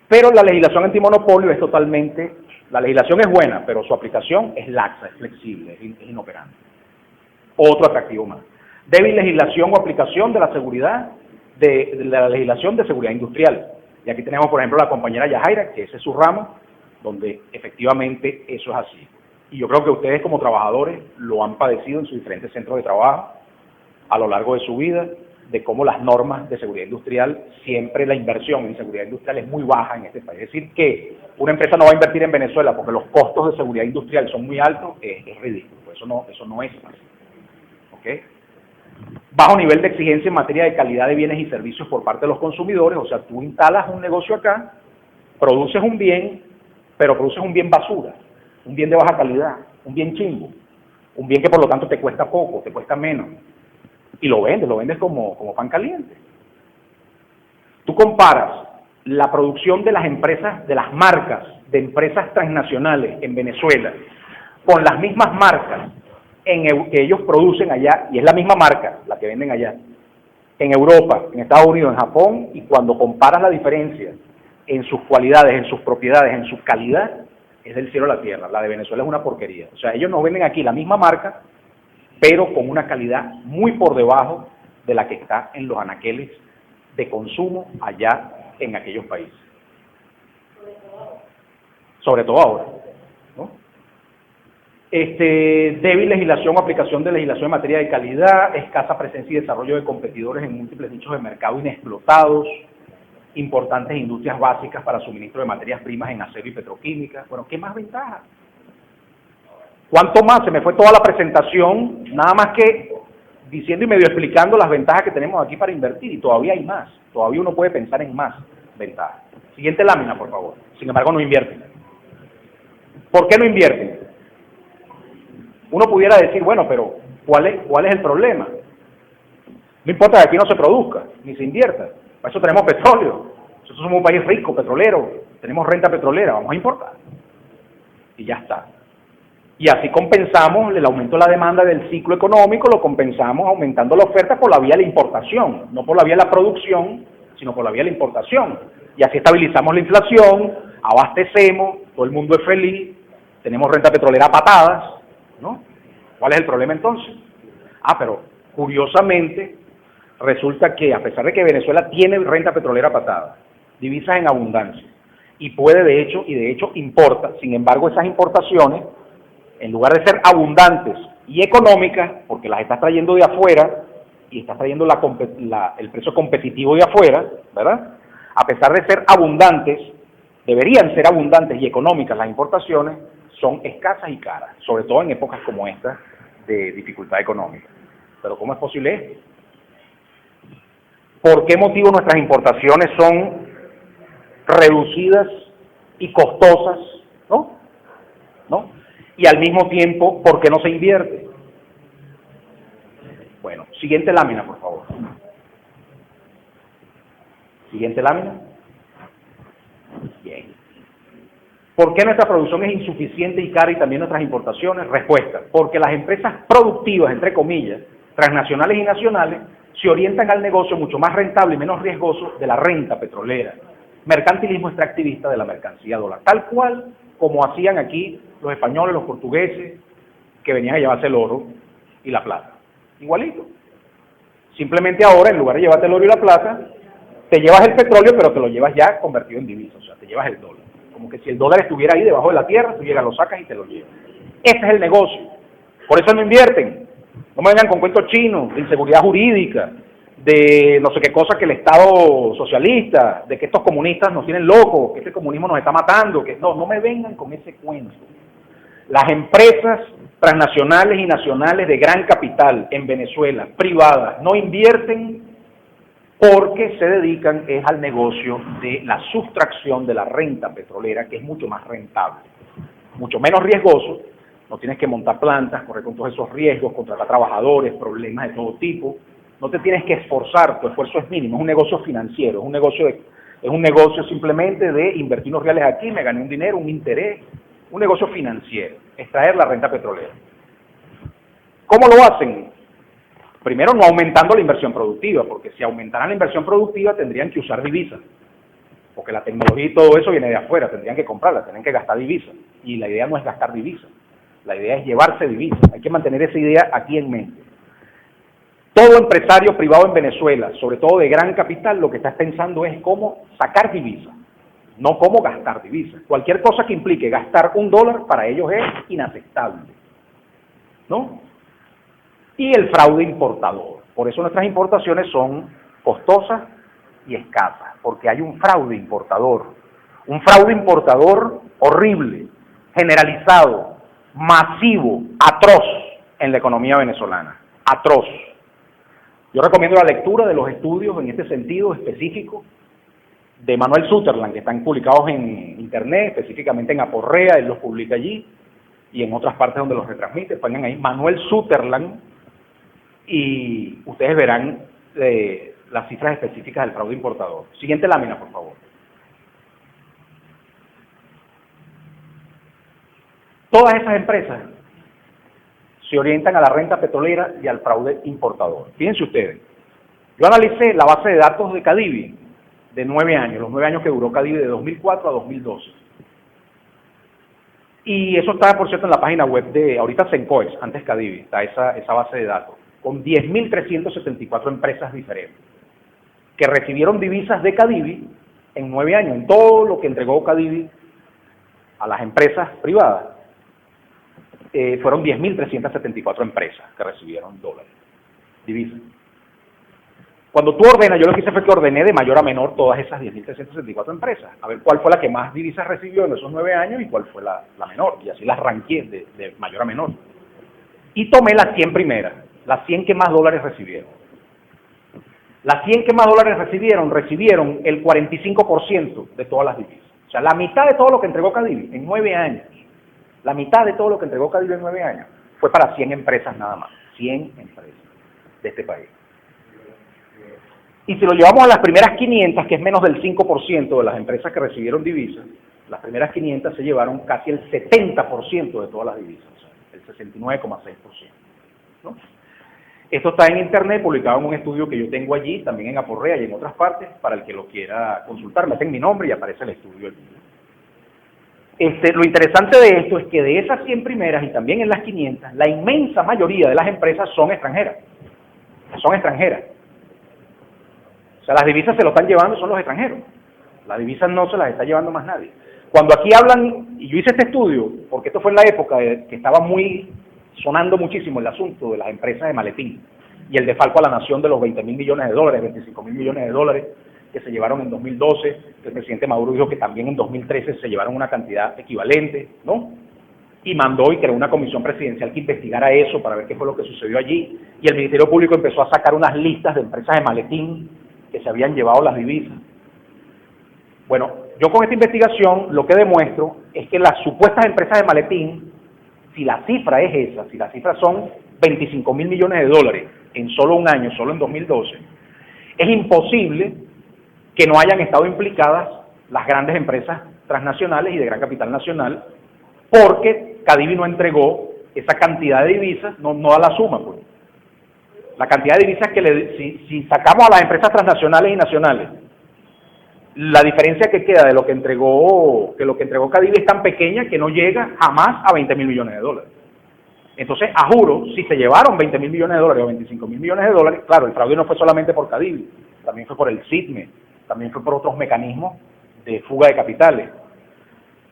pero la legislación antimonopolio es totalmente, la legislación es buena, pero su aplicación es laxa, es flexible, es inoperante. Otro atractivo más. Débil legislación o aplicación de la seguridad, de la legislación de seguridad industrial. Y aquí tenemos, por ejemplo, la compañera Yajaira, que ese es su ramo, donde efectivamente eso es así. Y yo creo que ustedes como trabajadores lo han padecido en sus diferentes centros de trabajo a lo largo de su vida, de cómo las normas de seguridad industrial, siempre la inversión en seguridad industrial es muy baja en este país. Es decir, que una empresa no va a invertir en Venezuela porque los costos de seguridad industrial son muy altos, es ridículo. Eso no es así. ¿Okay? Bajo nivel de exigencia en materia de calidad de bienes y servicios por parte de los consumidores. O sea, tú instalas un negocio acá, produces un bien, pero produces un bien basura, un bien de baja calidad, un bien chimbo, un bien que por lo tanto te cuesta poco, te cuesta menos, y lo vendes como pan caliente. Tú comparas la producción de las empresas, de las marcas, de empresas transnacionales en Venezuela, con las mismas marcas que ellos producen allá, y es la misma marca la que venden allá, en Europa, en Estados Unidos, en Japón, y cuando comparas la diferencia en sus cualidades, en sus propiedades, en su calidad, es del cielo a la tierra. La de Venezuela es una porquería. O sea, ellos nos venden aquí la misma marca, pero con una calidad muy por debajo de la que está en los anaqueles de consumo allá en aquellos países. Sobre todo ahora, ¿no? Débil legislación o aplicación de legislación en materia de calidad, escasa presencia y desarrollo de competidores en múltiples nichos de mercado inexplotados, importantes industrias básicas para suministro de materias primas en acero y petroquímica. Bueno, ¿qué más ventajas? ¿Cuánto más? Se me fue toda la presentación, nada más que diciendo y medio explicando las ventajas que tenemos aquí para invertir, y todavía hay más, todavía uno puede pensar en más ventajas. Siguiente lámina, por favor. Sin embargo, no invierten. ¿Por qué no invierten? Uno pudiera decir, bueno, pero ¿cuál es el problema? No importa que aquí no se produzca, ni se invierta. Para eso tenemos petróleo. Nosotros somos un país rico, petrolero. Tenemos renta petrolera, vamos a importar. Y ya está. Y así compensamos el aumento de la demanda del ciclo económico, lo compensamos aumentando la oferta por la vía de la importación, no por la vía de la producción, sino por la vía de la importación. Y así estabilizamos la inflación, abastecemos, todo el mundo es feliz, tenemos renta petrolera a patadas, ¿no? ¿Cuál es el problema entonces? Pero curiosamente resulta que a pesar de que Venezuela tiene renta petrolera a patadas, divisas en abundancia, y puede de hecho importa, sin embargo esas importaciones, en lugar de ser abundantes y económicas, porque las estás trayendo de afuera y estás trayendo el precio competitivo de afuera, ¿verdad? A pesar de ser abundantes, deberían ser abundantes y económicas las importaciones, son escasas y caras, sobre todo en épocas como esta de dificultad económica. ¿Pero cómo es posible esto? ¿Por qué motivo nuestras importaciones son reducidas y costosas, ¿no? Y al mismo tiempo, ¿por qué no se invierte? Bueno, siguiente lámina, por favor. Siguiente lámina. Bien. ¿Por qué nuestra producción es insuficiente y cara y también nuestras importaciones? Respuesta, porque las empresas productivas, entre comillas, transnacionales y nacionales, se orientan al negocio mucho más rentable y menos riesgoso de la renta petrolera, mercantilismo extractivista de la mercancía dólar, tal cual como hacían aquí los españoles, los portugueses, que venían a llevarse el oro y la plata. Igualito. Simplemente ahora, en lugar de llevarte el oro y la plata, te llevas el petróleo, pero te lo llevas ya convertido en divisa, o sea, te llevas el dólar. Como que si el dólar estuviera ahí debajo de la tierra, tú llegas, lo sacas y te lo llevas. Ese es el negocio. Por eso no invierten. No me vengan con cuentos chinos, de inseguridad jurídica, de no sé qué cosa que el Estado socialista, de que estos comunistas nos tienen locos, que este comunismo nos está matando, que no me vengan con ese cuento. Las empresas transnacionales y nacionales de gran capital en Venezuela, privadas, no invierten porque se dedican es al negocio de la sustracción de la renta petrolera, que es mucho más rentable, mucho menos riesgoso. No tienes que montar plantas, correr con todos esos riesgos, contratar trabajadores, problemas de todo tipo. No te tienes que esforzar, tu esfuerzo es mínimo, es un negocio financiero, es un negocio simplemente de invertir unos reales aquí, me gané un dinero, un interés, un negocio financiero, extraer la renta petrolera. ¿Cómo lo hacen? Primero, no aumentando la inversión productiva, porque si aumentaran la inversión productiva tendrían que usar divisas, porque la tecnología y todo eso viene de afuera, tendrían que comprarla, tienen que gastar divisas, y la idea no es gastar divisas, la idea es llevarse divisas, hay que mantener esa idea aquí en mente. Todo empresario privado en Venezuela, sobre todo de gran capital, lo que está pensando es cómo sacar divisas, no cómo gastar divisas. Cualquier cosa que implique gastar $1 para ellos es inaceptable, ¿no? Y el fraude importador. Por eso nuestras importaciones son costosas y escasas, porque hay un fraude importador horrible, generalizado, masivo, atroz en la economía venezolana, atroz. Yo recomiendo la lectura de los estudios en este sentido específico de Manuel Suterland, que están publicados en internet, específicamente en Aporrea, él los publica allí, y en otras partes donde los retransmite, pongan ahí Manuel Suterland, y ustedes verán las cifras específicas del fraude importador. Siguiente lámina, por favor. Todas esas empresas se orientan a la renta petrolera y al fraude importador. Fíjense ustedes, yo analicé la base de datos de Cadivi de 9 años, los 9 años que duró Cadivi de 2004 a 2012. Y eso está, por cierto, en la página web de, ahorita Sencoex, antes Cadivi, está esa base de datos, con 10.374 empresas diferentes, que recibieron divisas de Cadivi en 9 años, en todo lo que entregó Cadivi a las empresas privadas. Fueron 10.374 empresas que recibieron dólares, divisas. Cuando tú ordenas, yo lo que hice fue que ordené de mayor a menor todas esas 10.364 empresas, a ver cuál fue la que más divisas recibió en esos 9 años y cuál fue la menor, y así las ranqué de mayor a menor. Y tomé las 100 primeras, las 100 que más dólares recibieron. Las 100 que más dólares recibieron el 45% de todas las divisas. O sea, la mitad de todo lo que entregó Cadivi en 9 años. La mitad de todo lo que entregó Cadivi en 9 años fue para 100 empresas nada más, 100 empresas de este país. Y si lo llevamos a las primeras 500, que es menos del 5% de las empresas que recibieron divisas, las primeras 500 se llevaron casi el 70% de todas las divisas, o sea, el 69,6%, ¿no? Esto está en internet, publicado en un estudio que yo tengo allí, también en Aporrea y en otras partes, para el que lo quiera consultar, meten mi nombre y aparece el estudio allí. Lo interesante de esto es que de esas 100 primeras y también en las 500, la inmensa mayoría de las empresas son extranjeras. Son extranjeras. O sea, las divisas se lo están llevando son los extranjeros. Las divisas no se las está llevando más nadie. Cuando aquí hablan, y yo hice este estudio, porque esto fue en la época que estaba sonando muchísimo el asunto de las empresas de maletín y el desfalco a la nación de los 20.000 millones de dólares, 25.000 millones de dólares que se llevaron en 2012, el presidente Maduro dijo que también en 2013 se llevaron una cantidad equivalente, ¿no? Y mandó y creó una comisión presidencial que investigara eso para ver qué fue lo que sucedió allí, y el Ministerio Público empezó a sacar unas listas de empresas de maletín que se habían llevado las divisas. Bueno, yo con esta investigación lo que demuestro es que las supuestas empresas de maletín, si la cifra es esa, si la cifra son 25.000 millones de dólares en solo un año, solo en 2012, es imposible que no hayan estado implicadas las grandes empresas transnacionales y de gran capital nacional, porque Cadivi no entregó esa cantidad de divisas, no da la suma, pues. La cantidad de divisas que si sacamos a las empresas transnacionales y nacionales, la diferencia que queda de lo que entregó Cadivi es tan pequeña que no llega jamás a 20.000 millones de dólares. Entonces, a juro, si se llevaron 20.000 millones de dólares o 25.000 millones de dólares, claro, el fraude no fue solamente por Cadivi, también fue por el SITME, también fue por otros mecanismos de fuga de capitales.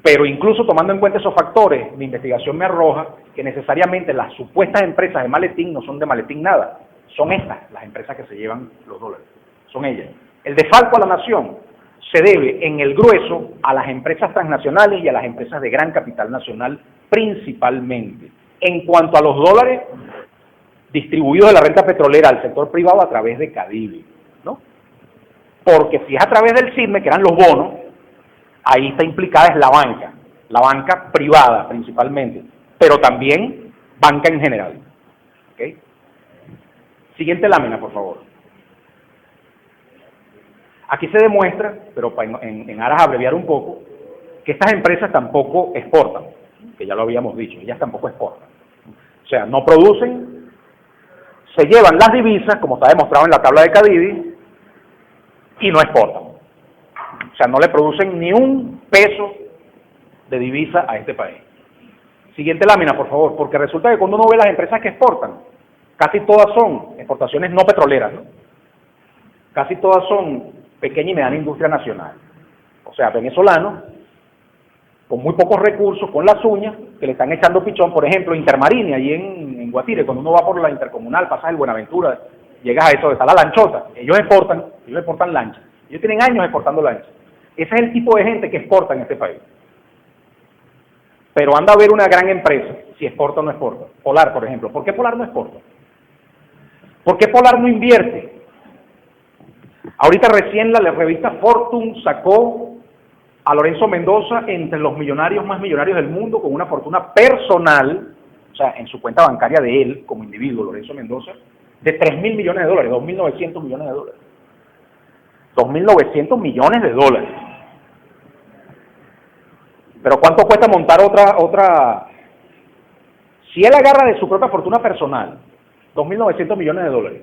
Pero incluso tomando en cuenta esos factores, mi investigación me arroja que necesariamente las supuestas empresas de maletín no son de maletín nada. Son estas las empresas que se llevan los dólares. Son ellas. El desfalco a la nación se debe en el grueso a las empresas transnacionales y a las empresas de gran capital nacional principalmente. En cuanto a los dólares distribuidos de la renta petrolera al sector privado a través de Cadivi, ¿no? Porque si es a través del CIRME, que eran los bonos, ahí está implicada es la banca privada principalmente, pero también banca en general. ¿Okay? Siguiente lámina, por favor. Aquí se demuestra, pero en aras a abreviar un poco, que estas empresas tampoco exportan, que ya lo habíamos dicho, ellas tampoco exportan. O sea, no producen, se llevan las divisas, como está demostrado en la tabla de Cadivi, y no exportan. O sea, no le producen ni un peso de divisa a este país. Siguiente lámina, por favor, porque resulta que cuando uno ve las empresas que exportan, casi todas son exportaciones no petroleras, ¿no? Casi todas son pequeña y mediana industria nacional. O sea, venezolanos con muy pocos recursos, con las uñas, que le están echando pichón, por ejemplo, Intermarine, allí en Guatire, cuando uno va por la Intercomunal, pasas el Buenaventura, llegas a eso, donde está la lanchota, ellos exportan lanchas. Ellos tienen años exportando lanchas. Ese es el tipo de gente que exporta en este país. Pero anda a ver una gran empresa, si exporta o no exporta. Polar, por ejemplo. ¿Por qué Polar no exporta? ¿Por qué Polar no invierte? Ahorita recién la revista Fortune sacó a Lorenzo Mendoza entre los millonarios más millonarios del mundo con una fortuna personal, o sea, en su cuenta bancaria de él, como individuo, Lorenzo Mendoza, de 3.000 millones de dólares, 2.900 millones de dólares. 2.900 millones de dólares. Pero ¿cuánto cuesta montar otra? Si él agarra de su propia fortuna personal 2.900 millones de dólares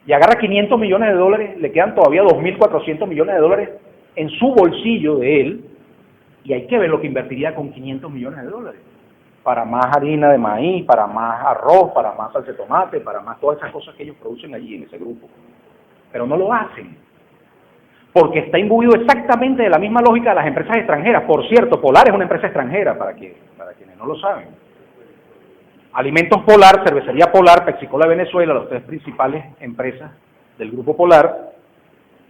y agarra 500 millones de dólares, le quedan todavía 2.400 millones de dólares en su bolsillo de él, y hay que ver lo que invertiría con 500 millones de dólares. Para más harina de maíz, para más arroz, para más salsa de tomate, para más todas esas cosas que ellos producen allí en ese grupo. Pero no lo hacen, porque está imbuido exactamente de la misma lógica de las empresas extranjeras. Por cierto, Polar es una empresa extranjera, para quienes no lo saben. Alimentos Polar, Cervecería Polar, Pepsi-Cola Venezuela, las tres principales empresas del grupo Polar.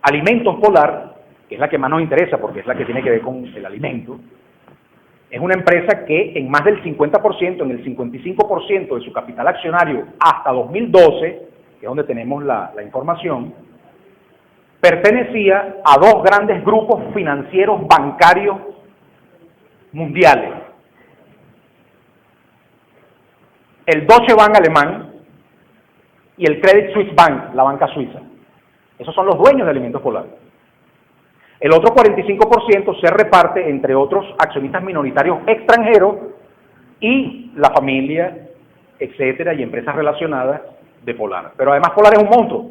Alimentos Polar, que es la que más nos interesa porque es la que tiene que ver con el alimento, es una empresa que en más del 50%, en el 55% de su capital accionario hasta 2012, que es donde tenemos la información, pertenecía a dos grandes grupos financieros bancarios mundiales. El Deutsche Bank alemán y el Credit Suisse Bank, la banca suiza. Esos son los dueños de Alimentos Polar. El otro 45% se reparte entre otros accionistas minoritarios extranjeros y la familia, etcétera, y empresas relacionadas de Polar. Pero además Polar es un monstruo,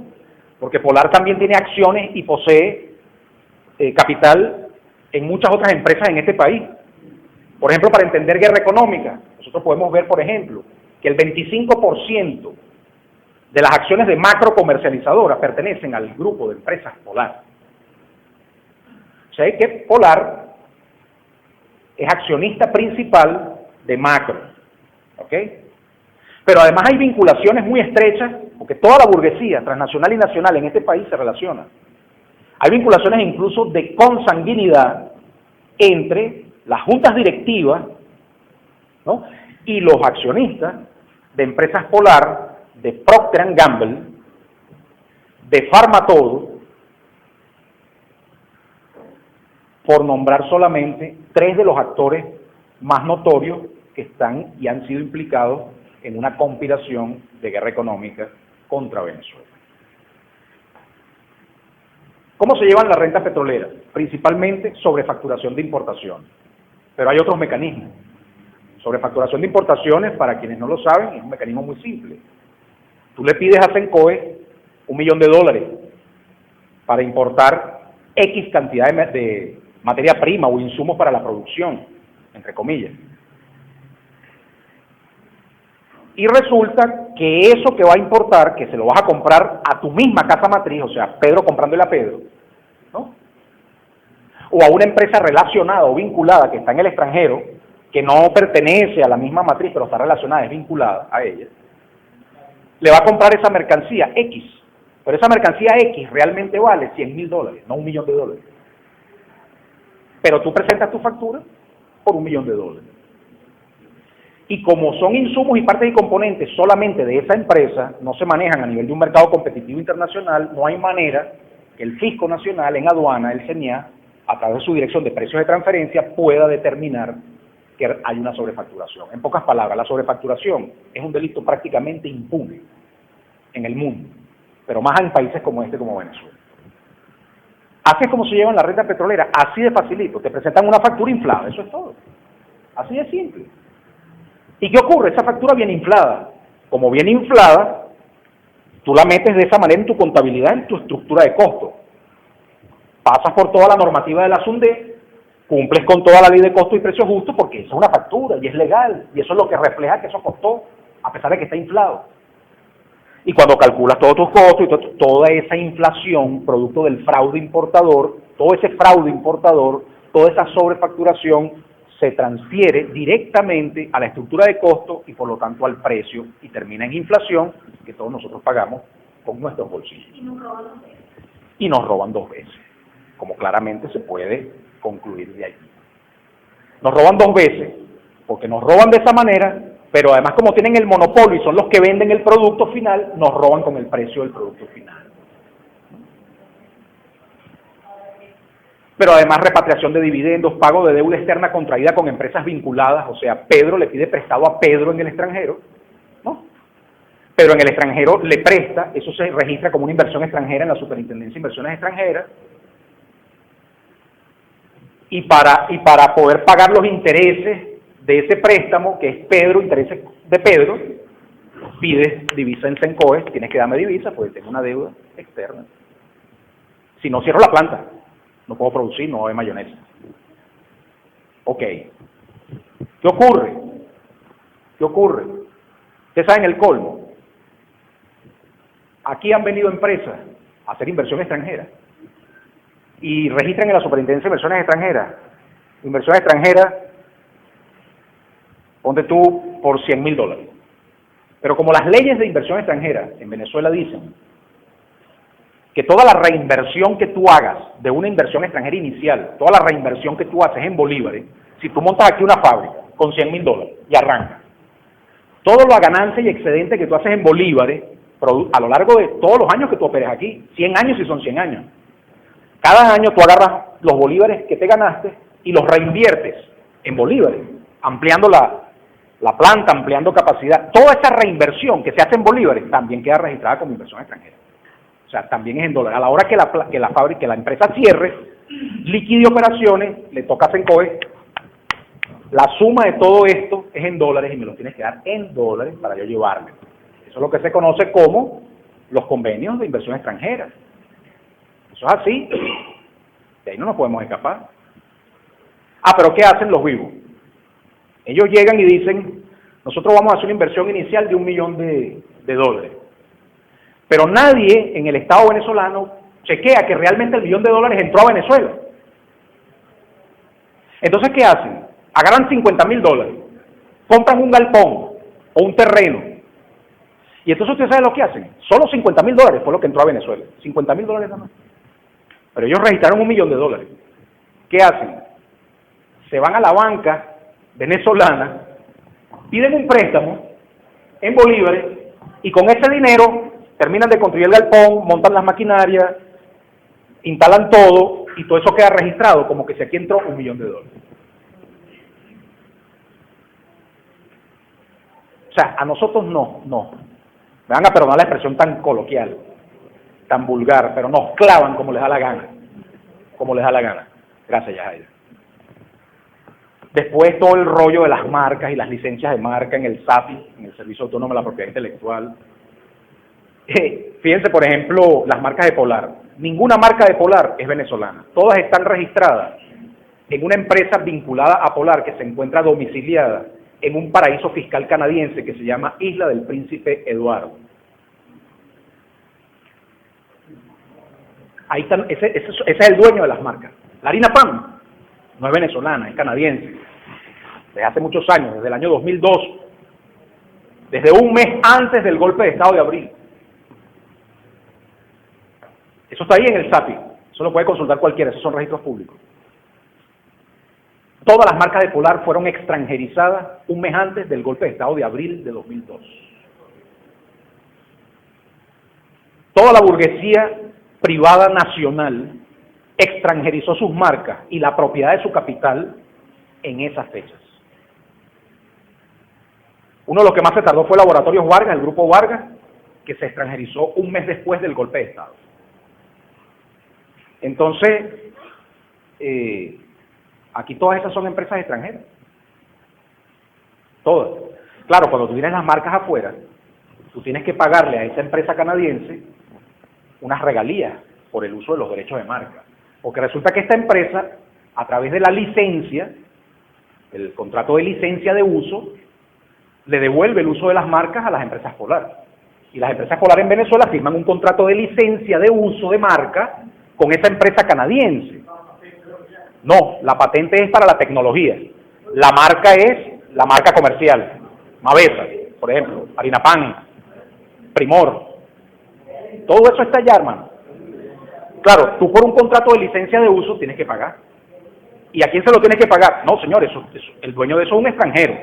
porque Polar también tiene acciones y posee capital en muchas otras empresas en este país. Por ejemplo, para entender guerra económica, nosotros podemos ver, por ejemplo, que el 25% de las acciones de macro comercializadoras pertenecen al grupo de empresas Polar. O sea que Polar es accionista principal de macro, ¿ok? Pero además hay vinculaciones muy estrechas, porque toda la burguesía transnacional y nacional en este país se relaciona. Hay vinculaciones incluso de consanguinidad entre las juntas directivas, ¿no?, y los accionistas de empresas Polar, de Procter & Gamble, de Pharmatodo, por nombrar solamente tres de los actores más notorios que están y han sido implicados en una conspiración de guerra económica contra Venezuela. ¿Cómo se llevan la renta petrolera? Principalmente sobrefacturación de importación. Pero hay otros mecanismos. Sobrefacturación de importaciones, para quienes no lo saben, es un mecanismo muy simple. Tú le pides a Sencoe $1 millón para importar X cantidad de materia prima o insumos para la producción, entre comillas. Y resulta que eso que va a importar, que se lo vas a comprar a tu misma casa matriz, o sea, Pedro comprándole a Pedro, ¿no?, o a una empresa relacionada o vinculada que está en el extranjero, que no pertenece a la misma matriz, pero está relacionada, es vinculada a ella, le va a comprar esa mercancía X, pero esa mercancía X realmente vale $100.000, no $1.000.000. Pero tú presentas tu factura por $1.000.000. Y como son insumos y partes y componentes solamente de esa empresa, no se manejan a nivel de un mercado competitivo internacional, no hay manera que el Fisco Nacional en aduana, el CENIA, a través de su dirección de precios de transferencia, pueda determinar que hay una sobrefacturación. En pocas palabras, la sobrefacturación es un delito prácticamente impune en el mundo, pero más en países como este, como Venezuela. Así es como se llevan la renta petrolera, así de facilito. Te presentan una factura inflada, eso es todo. Así de simple. ¿Y qué ocurre? Esa factura viene inflada. Como viene inflada, tú la metes de esa manera en tu contabilidad, en tu estructura de costo. Pasas por toda la normativa de la SUNDE, cumples con toda la ley de costo y precio justo, porque eso es una factura y es legal, y eso es lo que refleja que eso costó, a pesar de que está inflado. Y cuando calculas todos tus costos y toda esa inflación producto del fraude importador, todo ese fraude importador, toda esa sobrefacturación se transfiere directamente a la estructura de costo y por lo tanto al precio y termina en inflación que todos nosotros pagamos con nuestros bolsillos. Y nos roban dos veces, como claramente se puede concluir de allí. Nos roban dos veces porque nos roban de esa manera, pero además como tienen el monopolio y son los que venden el producto final, nos roban con el precio del producto final. Pero además repatriación de dividendos, pago de deuda externa contraída con empresas vinculadas, o sea, Pedro le pide prestado a Pedro en el extranjero, ¿no? Pedro en el extranjero le presta, eso se registra como una inversión extranjera en la Superintendencia de Inversiones Extranjeras, y para poder pagar los intereses de ese préstamo, que es Pedro, intereses de Pedro, pides divisa en Sencoes, tienes que darme divisa porque tengo una deuda externa. Si no, cierro la planta. No puedo producir, no hay mayonesa. Ok. ¿Qué ocurre? ¿Qué ocurre? Ustedes saben el colmo. Aquí han venido empresas a hacer inversión extranjera y registran en la Superintendencia de Inversiones Extranjeras. Inversión extranjera, ponte tú por $100.000. Pero como las leyes de inversión extranjera en Venezuela dicen que toda la reinversión que tú hagas de una inversión extranjera inicial, toda la reinversión que tú haces en bolívares, si tú montas aquí una fábrica con $100.000 y arrancas, toda la ganancia y excedente que tú haces en bolívares, a lo largo de todos los años que tú operes aquí, 100 años si son 100 años, cada año tú agarras los bolívares que te ganaste y los reinviertes en bolívares, ampliando la planta, ampliando capacidad. Toda esa reinversión que se hace en bolívares también queda registrada como inversión extranjera. O sea, también es en dólares. A la hora que la fábrica, que la empresa cierre, liquide operaciones, le toca a Sencoe, la suma de todo esto es en dólares y me lo tienes que dar en dólares para yo llevarme. Eso es lo que se conoce como los convenios de inversión extranjera. Eso es así. De ahí no nos podemos escapar. Pero ¿qué hacen los vivos? Ellos llegan y dicen, nosotros vamos a hacer una inversión inicial de $1 millón de dólares. Pero nadie en el Estado venezolano chequea que realmente el $1 millón entró a Venezuela. Entonces, ¿qué hacen? Agarran $50.000, compran un galpón o un terreno. Y entonces ustedes saben lo que hacen. Solo $50.000 fue lo que entró a Venezuela. $50.000 nada más. Pero ellos registraron $1 millón. ¿Qué hacen? Se van a la banca venezolana, piden un préstamo en bolívares y con ese dinero terminan de construir el galpón, montan las maquinarias, instalan todo y todo eso queda registrado como que si aquí entró $1 millón. O sea, a nosotros no. Me van a perdonar la expresión tan coloquial, tan vulgar, pero nos clavan como les da la gana. Gracias, Yajaira. Después todo el rollo de las marcas y las licencias de marca en el SAPI, en el Servicio Autónomo de la Propiedad Intelectual. Fíjense, por ejemplo, las marcas de Polar. Ninguna marca de Polar es venezolana. Todas están registradas en una empresa vinculada a Polar que se encuentra domiciliada en un paraíso fiscal canadiense que se llama Isla del Príncipe Eduardo. Ahí están, ese es el dueño de las marcas. La harina PAN no es venezolana, es canadiense. Desde hace muchos años, desde el año 2002, desde un mes antes del golpe de Estado de abril. Eso está ahí en el SAPI, eso lo puede consultar cualquiera, esos son registros públicos. Todas las marcas de Polar fueron extranjerizadas un mes antes del golpe de Estado de abril de 2002. Toda la burguesía privada nacional extranjerizó sus marcas y la propiedad de su capital en esas fechas. Uno de los que más se tardó fue Laboratorios Vargas, el grupo Vargas, que se extranjerizó un mes después del golpe de Estado. Entonces, aquí todas esas son empresas extranjeras. Todas. Claro, cuando tú tienes las marcas afuera, tú tienes que pagarle a esa empresa canadiense unas regalías por el uso de los derechos de marca. Porque resulta que esta empresa, a través de la licencia, el contrato de licencia de uso, le devuelve el uso de las marcas a las empresas Polar. Y las empresas Polar en Venezuela firman un contrato de licencia de uso de marca con esa empresa canadiense. No, la patente es para la tecnología. La marca es la marca comercial. Mavesa, por ejemplo, Harina Pan, Primor. Todo eso está allá, hermano. Claro, tú por un contrato de licencia de uso tienes que pagar. ¿Y a quién se lo tienes que pagar? No, señor, el dueño de eso es un extranjero.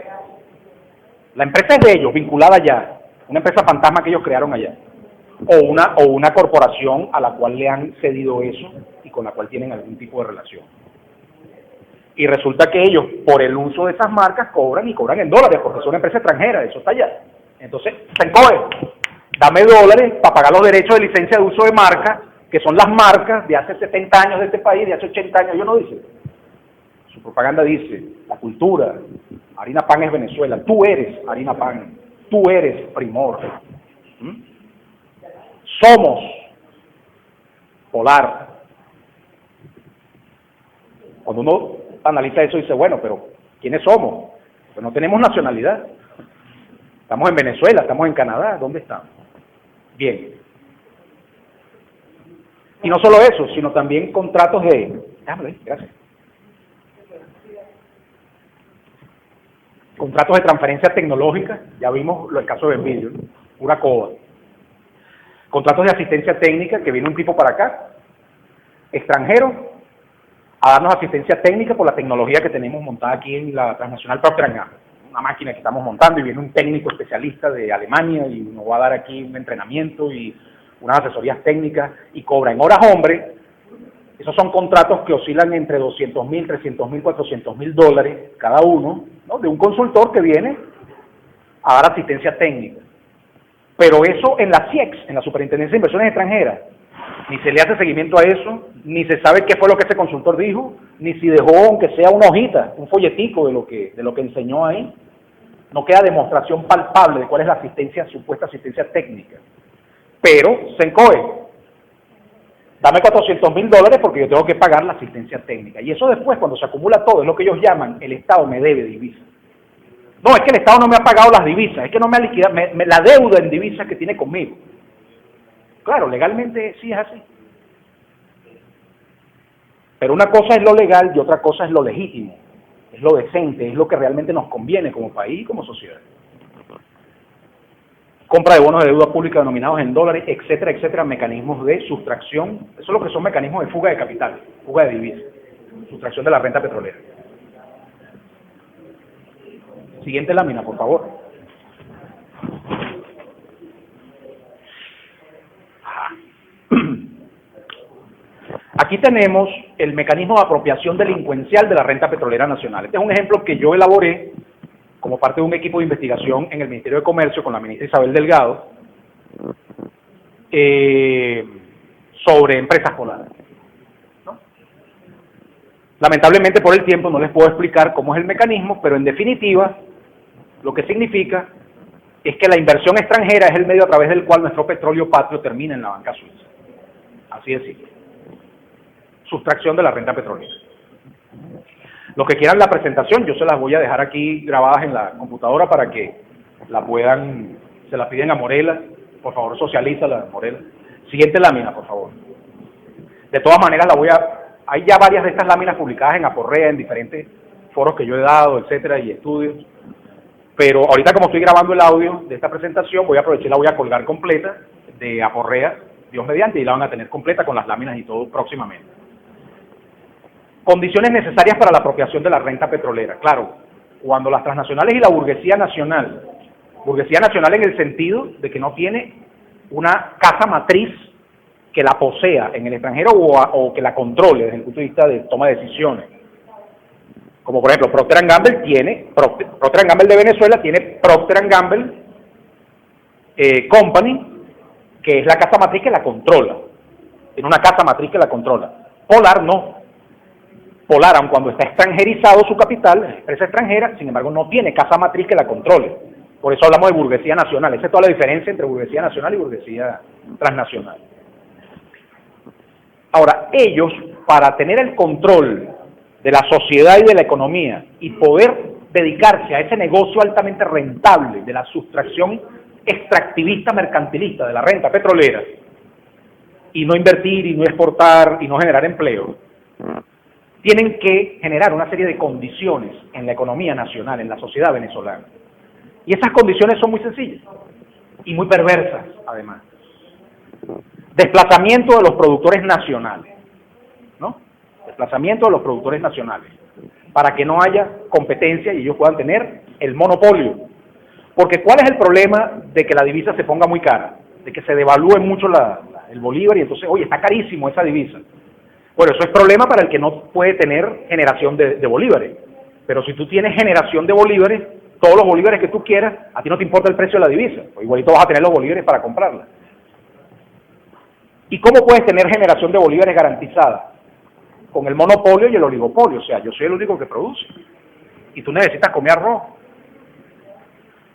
La empresa es de ellos, vinculada allá. Una empresa fantasma que ellos crearon allá. O una corporación a la cual le han cedido eso y con la cual tienen algún tipo de relación. Y resulta que ellos, por el uso de esas marcas, cobran y cobran en dólares, porque son una empresa extranjera, eso está allá. Entonces, se encoge, dame dólares para pagar los derechos de licencia de uso de marca, que son las marcas de hace 70 años de este país, de hace 80 años, ellos no dicen. Su propaganda dice, la cultura, Harina Pan es Venezuela, tú eres Harina Pan, tú eres Primor. Somos Polar. Cuando uno analiza eso dice, bueno, pero ¿quiénes somos? Pues no tenemos nacionalidad. Estamos en Venezuela, estamos en Canadá, ¿dónde estamos? Bien. Y no solo eso, sino también contratos de... Déjame ver, gracias. Contratos de transferencia tecnológica, ya vimos el caso de Envidio, pura coba. Contratos de asistencia técnica, que viene un tipo para acá, extranjero, a darnos asistencia técnica por la tecnología que tenemos montada aquí en la transnacional Procter & Gamble, una máquina que estamos montando, y viene un técnico especialista de Alemania y nos va a dar aquí un entrenamiento y unas asesorías técnicas y cobra en horas hombre. Esos son contratos que oscilan entre $200,000, $300,000, $400,000 cada uno, ¿no? De un consultor que viene a dar asistencia técnica. Pero eso en la CIEX, en la Superintendencia de Inversiones Extranjeras, ni se le hace seguimiento a eso, ni se sabe qué fue lo que ese consultor dijo, ni si dejó, aunque sea una hojita, un folletico de lo que enseñó ahí. No queda demostración palpable de cuál es la asistencia, supuesta asistencia técnica. Pero se encoge. Dame $400,000 porque yo tengo que pagar la asistencia técnica. Y eso después, cuando se acumula todo, es lo que ellos llaman, el Estado me debe divisas. No, es que el Estado no me ha pagado las divisas, es que no me ha liquidado, la deuda en divisas que tiene conmigo. Claro, legalmente sí es así. Pero una cosa es lo legal y otra cosa es lo legítimo, es lo decente, es lo que realmente nos conviene como país y como sociedad. Compra de bonos de deuda pública denominados en dólares, etcétera, etcétera, mecanismos de sustracción, eso es lo que son mecanismos de fuga de capital, fuga de divisas, sustracción de la renta petrolera. Siguiente lámina, por favor. Aquí tenemos el mecanismo de apropiación delincuencial de la renta petrolera nacional. Este es un ejemplo que yo elaboré como parte de un equipo de investigación en el Ministerio de Comercio con la ministra Isabel Delgado sobre empresas polares, ¿no? Lamentablemente por el tiempo no les puedo explicar cómo es el mecanismo, pero en definitiva lo que significa es que la inversión extranjera es el medio a través del cual nuestro petróleo patrio termina en la banca suiza. Así de simple. Sustracción de la renta petrolera. Los que quieran la presentación, yo se las voy a dejar aquí grabadas en la computadora para que la puedan, se la piden a Morela, por favor socialízala, Morela. Siguiente lámina, por favor. De todas maneras la voy a hay ya varias de estas láminas publicadas en Aporrea, en diferentes foros que yo he dado, etcétera, y estudios. Pero ahorita, como estoy grabando el audio de esta presentación, voy a aprovechar, la voy a colgar completa de Aporrea, Dios mediante, y la van a tener completa con las láminas y todo próximamente. Condiciones necesarias para la apropiación de la renta petrolera. Claro, cuando las transnacionales y la burguesía nacional en el sentido de que no tiene una casa matriz que la posea en el extranjero o que la controle desde el punto de vista de toma de decisiones. Como por ejemplo, Procter & Gamble de Venezuela tiene Procter & Gamble Company, que es la casa matriz que la controla. Tiene una casa matriz que la controla. Polar no. Polar, aun cuando está extranjerizado su capital, es empresa extranjera, sin embargo no tiene casa matriz que la controle. Por eso hablamos de burguesía nacional. Esa es toda la diferencia entre burguesía nacional y burguesía transnacional. Ahora, ellos, para tener el control de la sociedad y de la economía y poder dedicarse a ese negocio altamente rentable de la sustracción extractivista mercantilista de la renta petrolera y no invertir y no exportar y no generar empleo, tienen que generar una serie de condiciones en la economía nacional, en la sociedad venezolana. Y esas condiciones son muy sencillas y muy perversas, además. Desplazamiento de los productores nacionales, ¿no? Desplazamiento de los productores nacionales, para que no haya competencia y ellos puedan tener el monopolio. Porque ¿cuál es el problema de que la divisa se ponga muy cara? De que se devalúe mucho el bolívar y entonces, oye, está carísimo esa divisa. Bueno, eso es problema para el que no puede tener generación de bolívares. Pero si tú tienes generación de bolívares, todos los bolívares que tú quieras, a ti no te importa el precio de la divisa. Pues igualito vas a tener los bolívares para comprarla. ¿Y cómo puedes tener generación de bolívares garantizada? Con el monopolio y el oligopolio. O sea, yo soy el único que produce. Y tú necesitas comer arroz.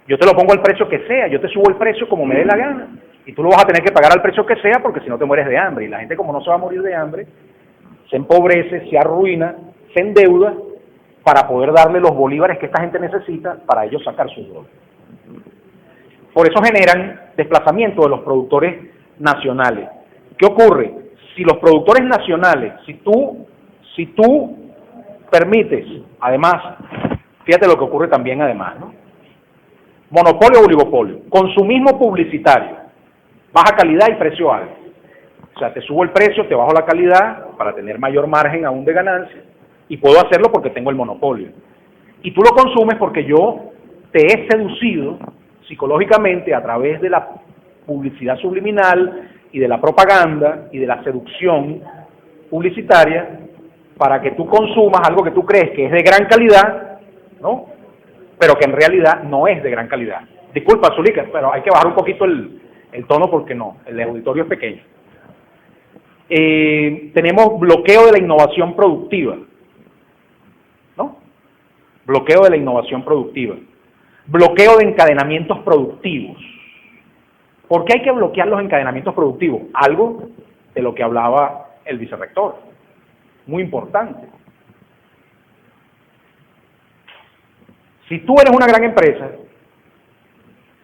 Yo te lo pongo al precio que sea. Yo te subo el precio como me dé la gana. Y tú lo vas a tener que pagar al precio que sea porque si no te mueres de hambre. Y la gente, como no se va a morir de hambre, se empobrece, se arruina, se endeuda para poder darle los bolívares que esta gente necesita para ellos sacar sus dólares. Por eso generan desplazamiento de los productores nacionales. ¿Qué ocurre? Si los productores nacionales, si tú permites, además, fíjate lo que ocurre también además, ¿no? Monopolio o oligopolio, consumismo publicitario, baja calidad y precio alto. O sea, te subo el precio, te bajo la calidad para tener mayor margen aún de ganancia y puedo hacerlo porque tengo el monopolio. Y tú lo consumes porque yo te he seducido psicológicamente a través de la publicidad subliminal y de la propaganda y de la seducción publicitaria para que tú consumas algo que tú crees que es de gran calidad, ¿no? Pero que en realidad no es de gran calidad. Disculpa, Zulica, pero hay que bajar un poquito el tono porque no, el auditorio es pequeño. Tenemos bloqueo de la innovación productiva, ¿no? Bloqueo de la innovación productiva. Bloqueo de encadenamientos productivos. ¿Por qué hay que bloquear los encadenamientos productivos? Algo de lo que hablaba el vicerrector, muy importante. Si tú eres una gran empresa,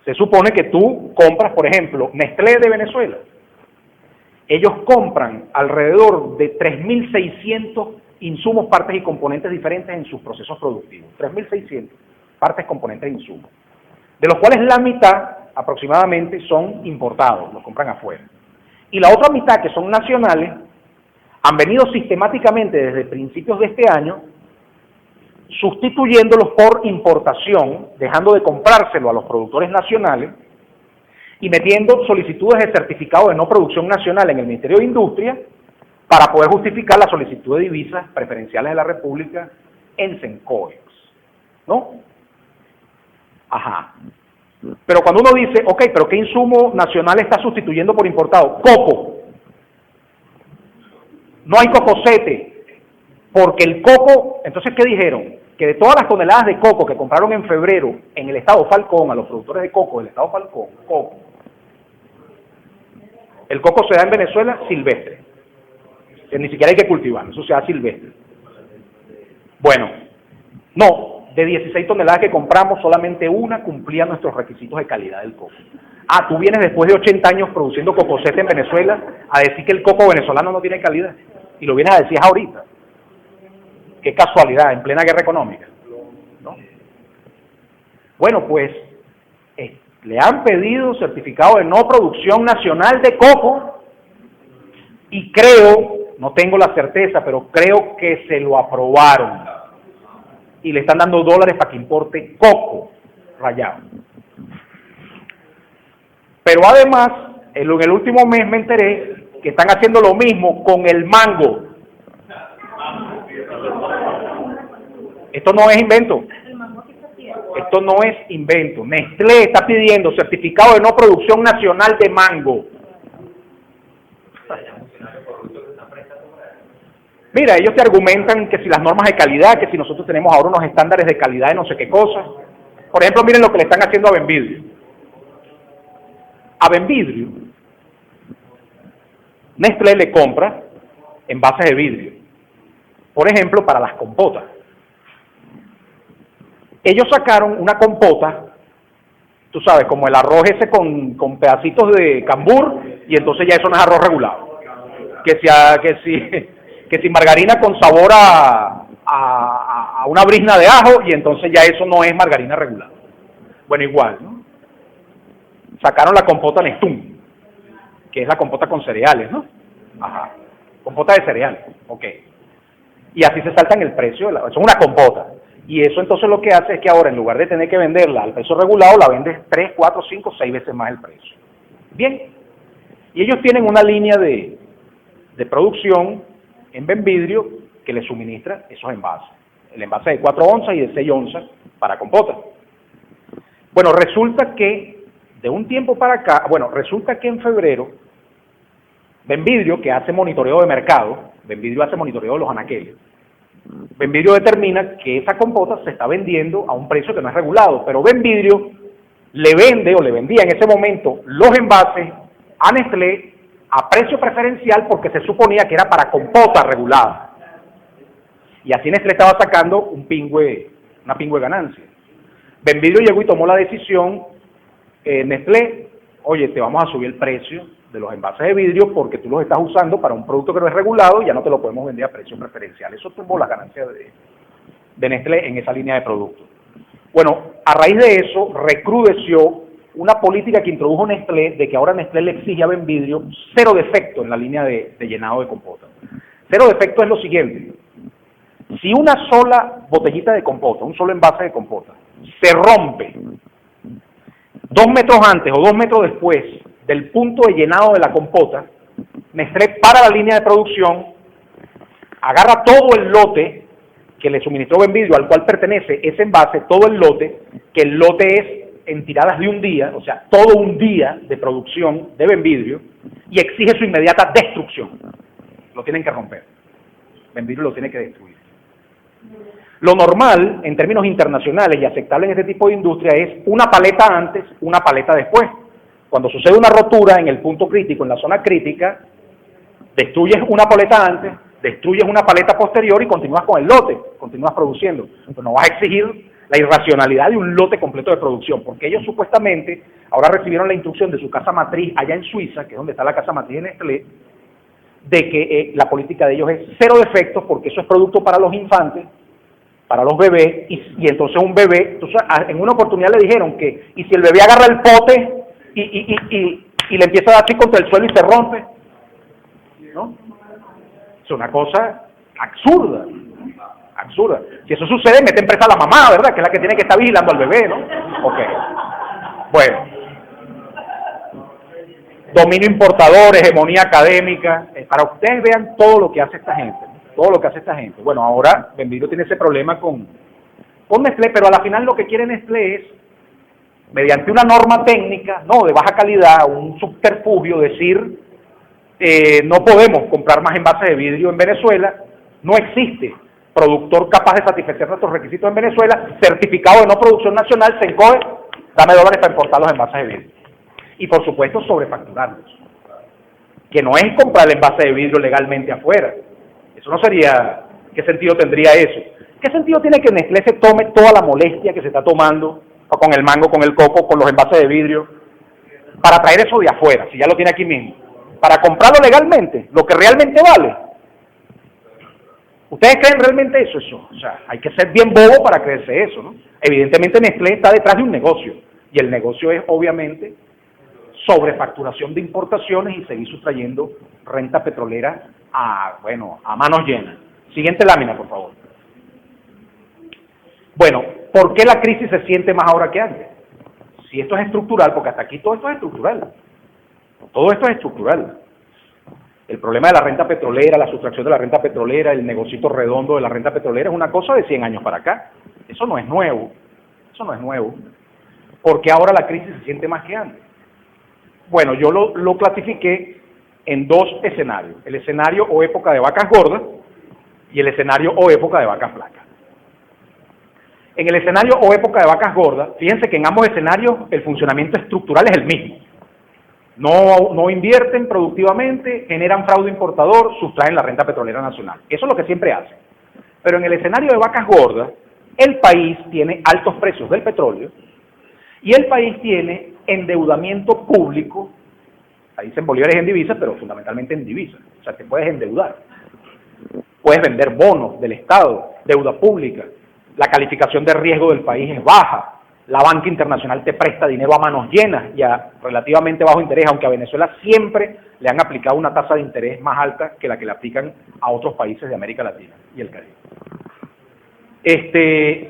se supone que tú compras, por ejemplo, Nestlé de Venezuela. Ellos compran alrededor de 3.600 insumos, partes y componentes diferentes en sus procesos productivos. 3.600 partes, componentes e insumos. De los cuales la mitad aproximadamente son importados, los compran afuera. Y la otra mitad, que son nacionales, han venido sistemáticamente desde principios de este año sustituyéndolos por importación, dejando de comprárselo a los productores nacionales y metiendo solicitudes de certificado de no producción nacional en el Ministerio de Industria para poder justificar la solicitud de divisas preferenciales de la República en Sencoex, ¿no? Ajá. Pero cuando uno dice, ok, pero ¿qué insumo nacional está sustituyendo por importado? Coco. No hay cocosete, porque el coco, entonces, ¿qué dijeron? Que de todas las toneladas de coco que compraron en febrero en el estado Falcón, a los productores de coco del estado Falcón, coco, el coco se da en Venezuela silvestre, que ni siquiera hay que cultivarlo, eso se da silvestre. Bueno, no, de 16 toneladas que compramos, solamente una cumplía nuestros requisitos de calidad del coco. Ah, tú vienes después de 80 años produciendo cocosete en Venezuela a decir que el coco venezolano no tiene calidad. y lo vienes a decir ahorita. Qué casualidad, en plena guerra económica, ¿no? Bueno, pues le han pedido certificado de no producción nacional de coco y creo, no tengo la certeza, pero creo que se lo aprobaron y le están dando dólares para que importe coco rallado. Pero además, en el último mes me enteré que están haciendo lo mismo con el mango. Esto no es invento. Esto no es invento. Nestlé está pidiendo certificado de no producción nacional de mango. Mira, ellos te argumentan que si las normas de calidad, que si nosotros tenemos ahora unos estándares de calidad de no sé qué cosas. Por ejemplo, miren lo que le están haciendo a Benvidrio. A Benvidrio, Nestlé le compra envases de vidrio. Por ejemplo, para las compotas. Ellos sacaron una compota, tú sabes, como el arroz ese con pedacitos de cambur, y entonces ya eso no es arroz regulado. Que si margarina con sabor a una brizna de ajo, y entonces ya eso no es margarina regulada. Bueno, igual, ¿no? Sacaron la compota Nestum, que es la compota con cereales, ¿no? Ajá. Compota de cereales, ok. Y así se saltan el precio, son una compota. Y eso entonces lo que hace es que ahora en lugar de tener que venderla al precio regulado, la vendes 3, 4, 5, 6 veces más el precio. Bien. Y ellos tienen una línea de producción en Benvidrio que le suministra esos envases. El envase de 4 onzas y de 6 onzas para compota. Bueno, resulta que de un tiempo para acá, resulta que en febrero, Benvidrio, que hace monitoreo de mercado, Benvidrio hace monitoreo de los anaqueles, Benvidrio determina que esa compota se está vendiendo a un precio que no es regulado, pero Benvidrio le vende o le vendía en ese momento los envases a Nestlé a precio preferencial porque se suponía que era para compota regulada. Y así Nestlé estaba sacando una pingüe ganancia. Benvidrio llegó y tomó la decisión, Nestlé, oye, te vamos a subir el precio de los envases de vidrio porque tú los estás usando para un producto que no es regulado y ya no te lo podemos vender a precio preferencial. Eso tumbó las ganancias de Nestlé en esa línea de productos. Bueno, a raíz de eso recrudeció una política que introdujo Nestlé de que ahora Nestlé le exige a Benvidrio 0 defecto en la línea de llenado de compota. 0 defecto es lo siguiente: si una sola botellita de compota, un solo envase de compota, se rompe 2 metros antes o 2 metros después del punto de llenado de la compota, Nestlé para la línea de producción, agarra todo el lote que le suministró Benvidrio, al cual pertenece ese envase, todo el lote, que el lote es en tiradas de un día, o sea, todo un día de producción de Benvidrio, y exige su inmediata destrucción. Lo tienen que romper. Benvidrio lo tiene que destruir. Lo normal, en términos internacionales y aceptable en este tipo de industria, es una paleta antes, una paleta después. Cuando sucede una rotura en el punto crítico, en la zona crítica, destruyes una paleta antes, destruyes una paleta posterior y continúas con el lote, continúas produciendo. Pero no vas a exigir la irracionalidad de un lote completo de producción, porque ellos supuestamente ahora recibieron la instrucción de su casa matriz allá en Suiza, que es donde está la casa matriz de Nestlé, de que la política de ellos es 0 defectos, porque eso es producto para los infantes, para los bebés, y entonces un bebé, entonces, en una oportunidad le dijeron que, y si el bebé agarra el pote y le empieza a dar así contra el suelo y se rompe, ¿no? Es una cosa absurda. Si eso sucede, meten presa a la mamá, ¿verdad? Que es la que tiene que estar vigilando al bebé, ¿no? Ok. Bueno. Dominio importador, hegemonía académica, para que ustedes vean todo lo que hace esta gente, ¿no? Todo lo que hace esta gente. Bueno, ahora Benvidrio tiene ese problema con Nestlé, pero a la final lo que quiere Nestlé es, mediante una norma técnica, no de baja calidad, un subterfugio, decir, no podemos comprar más envases de vidrio en Venezuela, no existe productor capaz de satisfacer nuestros requisitos en Venezuela, certificado de no producción nacional, se encoge, dame dólares para importar los envases de vidrio. Y por supuesto sobrefacturarlos, que no es comprar el envase de vidrio legalmente afuera. Eso no sería, ¿qué sentido tendría eso? ¿Qué sentido tiene que Nestlé se tome toda la molestia que se está tomando con el mango, con el coco, con los envases de vidrio, para traer eso de afuera, si ya lo tiene aquí mismo? Para comprarlo legalmente, lo que realmente vale, ¿Ustedes creen realmente eso? O sea, hay que ser bien bobo para creerse eso, ¿no? Evidentemente Nestlé está detrás de un negocio, y el negocio es, obviamente, sobrefacturación de importaciones y seguir sustrayendo renta petrolera a manos llenas. Siguiente lámina, por favor. Bueno, ¿por qué la crisis se siente más ahora que antes? Si esto es estructural, porque hasta aquí todo esto es estructural. Todo esto es estructural. El problema de la renta petrolera, la sustracción de la renta petrolera, el negocito redondo de la renta petrolera es una cosa de 100 años para acá. Eso no es nuevo. Eso no es nuevo. ¿Por qué ahora la crisis se siente más que antes? Bueno, yo lo clasifiqué en dos escenarios. El escenario o época de vacas gordas y el escenario o época de vacas flacas. En el escenario o época de vacas gordas, fíjense que en ambos escenarios el funcionamiento estructural es el mismo. No invierten productivamente, generan fraude importador, sustraen la renta petrolera nacional. Eso es lo que siempre hacen. Pero en el escenario de vacas gordas, el país tiene altos precios del petróleo y el país tiene endeudamiento público, ahí dicen bolívares en divisas, pero fundamentalmente en divisas. O sea, te puedes endeudar. Puedes vender bonos del Estado, deuda pública. La calificación de riesgo del país es baja. La banca internacional te presta dinero a manos llenas y a relativamente bajo interés, aunque a Venezuela siempre le han aplicado una tasa de interés más alta que la que le aplican a otros países de América Latina y el Caribe.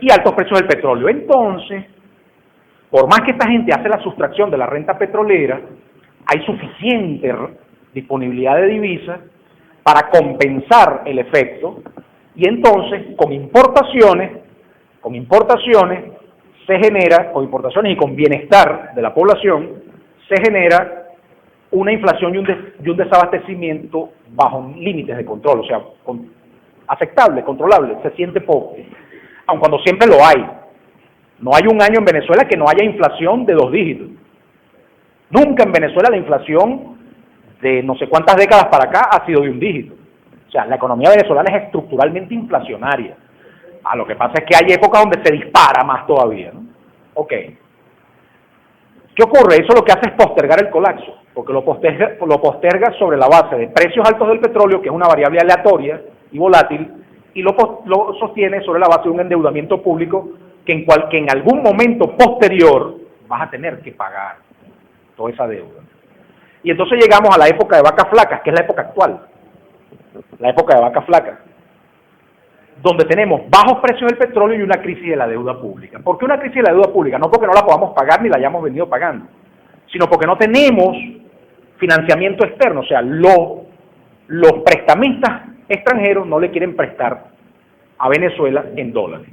Y altos precios del petróleo. Entonces, por más que esta gente hace la sustracción de la renta petrolera, hay suficiente disponibilidad de divisas para compensar el efecto, y entonces con importaciones se genera, con importaciones y con bienestar de la población, se genera una inflación y un desabastecimiento bajo límites de control, o sea, aceptable, controlable, se siente poco, aun cuando siempre lo hay. No hay un año en Venezuela que no haya inflación de 2 dígitos. Nunca en Venezuela la inflación de no sé cuántas décadas para acá ha sido de 1 dígito. O sea, la economía venezolana es estructuralmente inflacionaria. Lo que pasa es que hay épocas donde se dispara más todavía, ¿no? Ok. ¿Qué ocurre? Eso lo que hace es postergar el colapso, porque lo posterga sobre la base de precios altos del petróleo, que es una variable aleatoria y volátil, y lo sostiene sobre la base de un endeudamiento público que en algún momento posterior vas a tener que pagar toda esa deuda. Y entonces llegamos a la época de vacas flacas, que es la época actual, la época de vacas flacas, donde tenemos bajos precios del petróleo y una crisis de la deuda pública. ¿Por qué una crisis de la deuda pública? No porque no la podamos pagar ni la hayamos venido pagando, sino porque no tenemos financiamiento externo, o sea, los prestamistas extranjeros no le quieren prestar a Venezuela en dólares.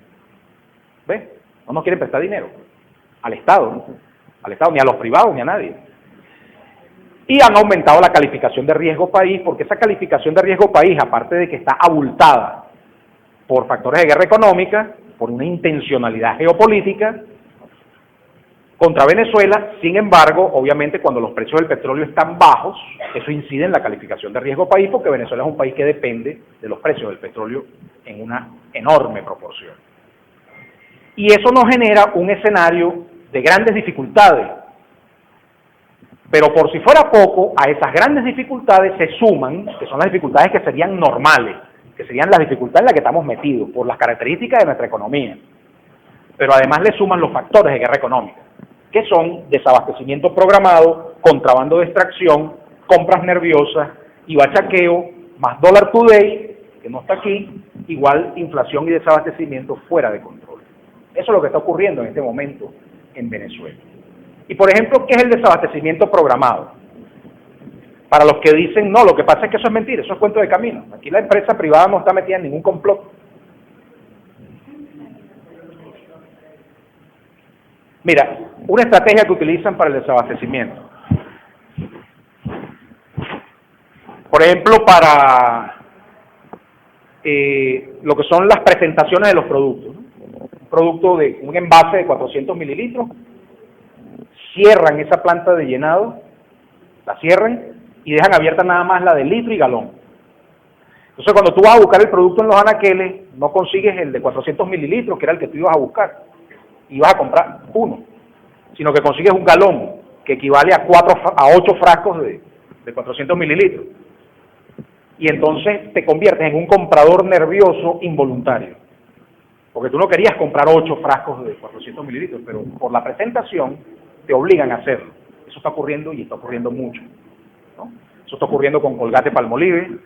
¿Ves? No nos quieren prestar dinero al Estado, ¿no? Al Estado, ni a los privados, ni a nadie. Y han aumentado la calificación de riesgo país, porque esa calificación de riesgo país, aparte de que está abultada por factores de guerra económica, por una intencionalidad geopolítica contra Venezuela, sin embargo, obviamente cuando los precios del petróleo están bajos, eso incide en la calificación de riesgo país, porque Venezuela es un país que depende de los precios del petróleo en una enorme proporción. Y eso nos genera un escenario de grandes dificultades. Pero por si fuera poco, a esas grandes dificultades se suman, que son las dificultades que serían normales, que serían las dificultades en las que estamos metidos, por las características de nuestra economía. Pero además le suman los factores de guerra económica, que son desabastecimiento programado, contrabando de extracción, compras nerviosas, IVA chaqueo, más dólar today, que no está aquí, igual inflación y desabastecimiento fuera de control. Eso es lo que está ocurriendo en este momento en Venezuela. Y por ejemplo, ¿qué es el desabastecimiento programado? Para los que dicen, no, lo que pasa es que eso es mentira, eso es cuento de camino. Aquí la empresa privada no está metida en ningún complot. Mira, una estrategia que utilizan para el desabastecimiento. Por ejemplo, para lo que son las presentaciones de los productos, ¿no? Un producto de un envase de 400 mililitros, cierran esa planta de llenado, la cierran y dejan abierta nada más la de litro y galón. Entonces cuando tú vas a buscar el producto en los anaqueles, no consigues el de 400 mililitros, que era el que tú ibas a buscar, y vas a comprar uno, sino que consigues un galón, que equivale a 8 frascos de 400 mililitros. y entonces te conviertes en un comprador nervioso involuntario. Porque tú no querías comprar 8 frascos de 400 mililitros, pero por la presentación te obligan a hacerlo. Eso está ocurriendo y está ocurriendo mucho, ¿no? Eso está ocurriendo con Colgate-Palmolive,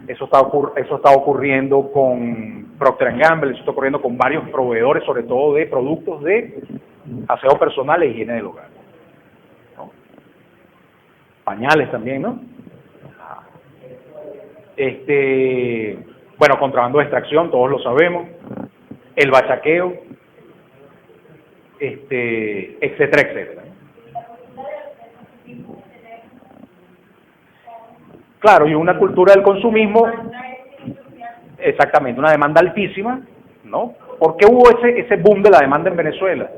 eso está ocurriendo con Procter & Gamble, eso está ocurriendo con varios proveedores, sobre todo de productos de aseo personal e higiene del hogar, ¿no? Pañales también, ¿no? Bueno, contrabando de extracción, todos lo sabemos, el bachaqueo, etcétera, etcétera. Claro, y una cultura del consumismo, exactamente, una demanda altísima, ¿no? ¿Por qué hubo ese boom de la demanda en Venezuela?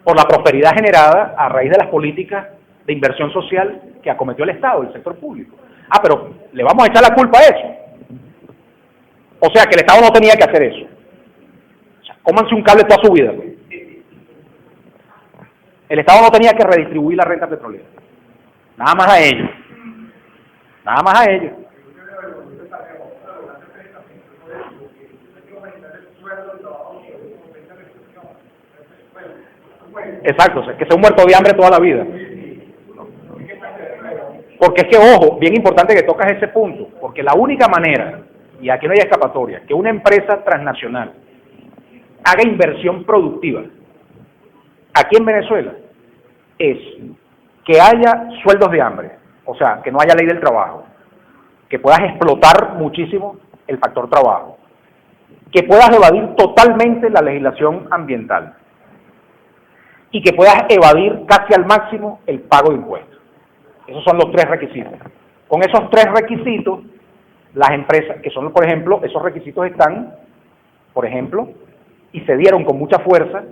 Por la prosperidad generada a raíz de las políticas de inversión social que acometió el Estado, el sector público. Ah, pero ¿le vamos a echar la culpa a eso? O sea, que el Estado no tenía que hacer eso. O sea, cómanse un cable toda su vida, pues. El Estado no tenía que redistribuir la renta petrolera. Nada más a ellos. Nada más a ellos. Exacto, o sea, que sea un muerto de hambre toda la vida. Porque es que, ojo, bien importante que tocas ese punto, porque la única manera, y aquí no hay escapatoria, que una empresa transnacional haga inversión productiva aquí en Venezuela es que haya sueldos de hambre, o sea, que no haya ley del trabajo, que puedas explotar muchísimo el factor trabajo, que puedas evadir totalmente la legislación ambiental y que puedas evadir casi al máximo el pago de impuestos. Esos son los 3 requisitos. Con esos 3 requisitos, las empresas, que son, por ejemplo, esos requisitos están, por ejemplo, y se dieron con mucha fuerza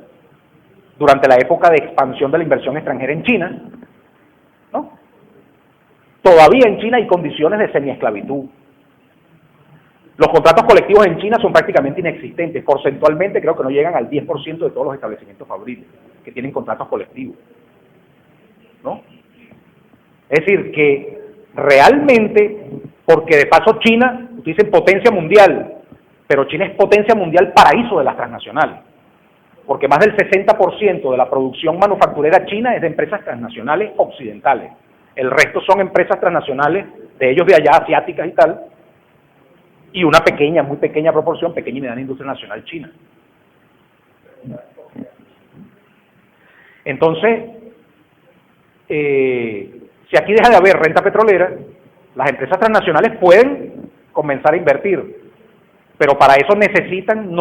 durante la época de expansión de la inversión extranjera en China, ¿no? Todavía en China hay condiciones de semiesclavitud. Los contratos colectivos en China son prácticamente inexistentes. Porcentualmente creo que no llegan al 10% de todos los establecimientos fabriles que tienen contratos colectivos, ¿no? Es decir, que realmente, porque de paso China, ustedes dicen potencia mundial, pero China es potencia mundial paraíso de las transnacionales, porque más del 60% de la producción manufacturera china es de empresas transnacionales occidentales. El resto son empresas transnacionales, de ellos de allá, asiáticas y tal, y una pequeña, muy pequeña proporción, pequeña y mediana industria nacional china. Entonces, si aquí deja de haber renta petrolera, las empresas transnacionales pueden comenzar a invertir, pero para eso necesitan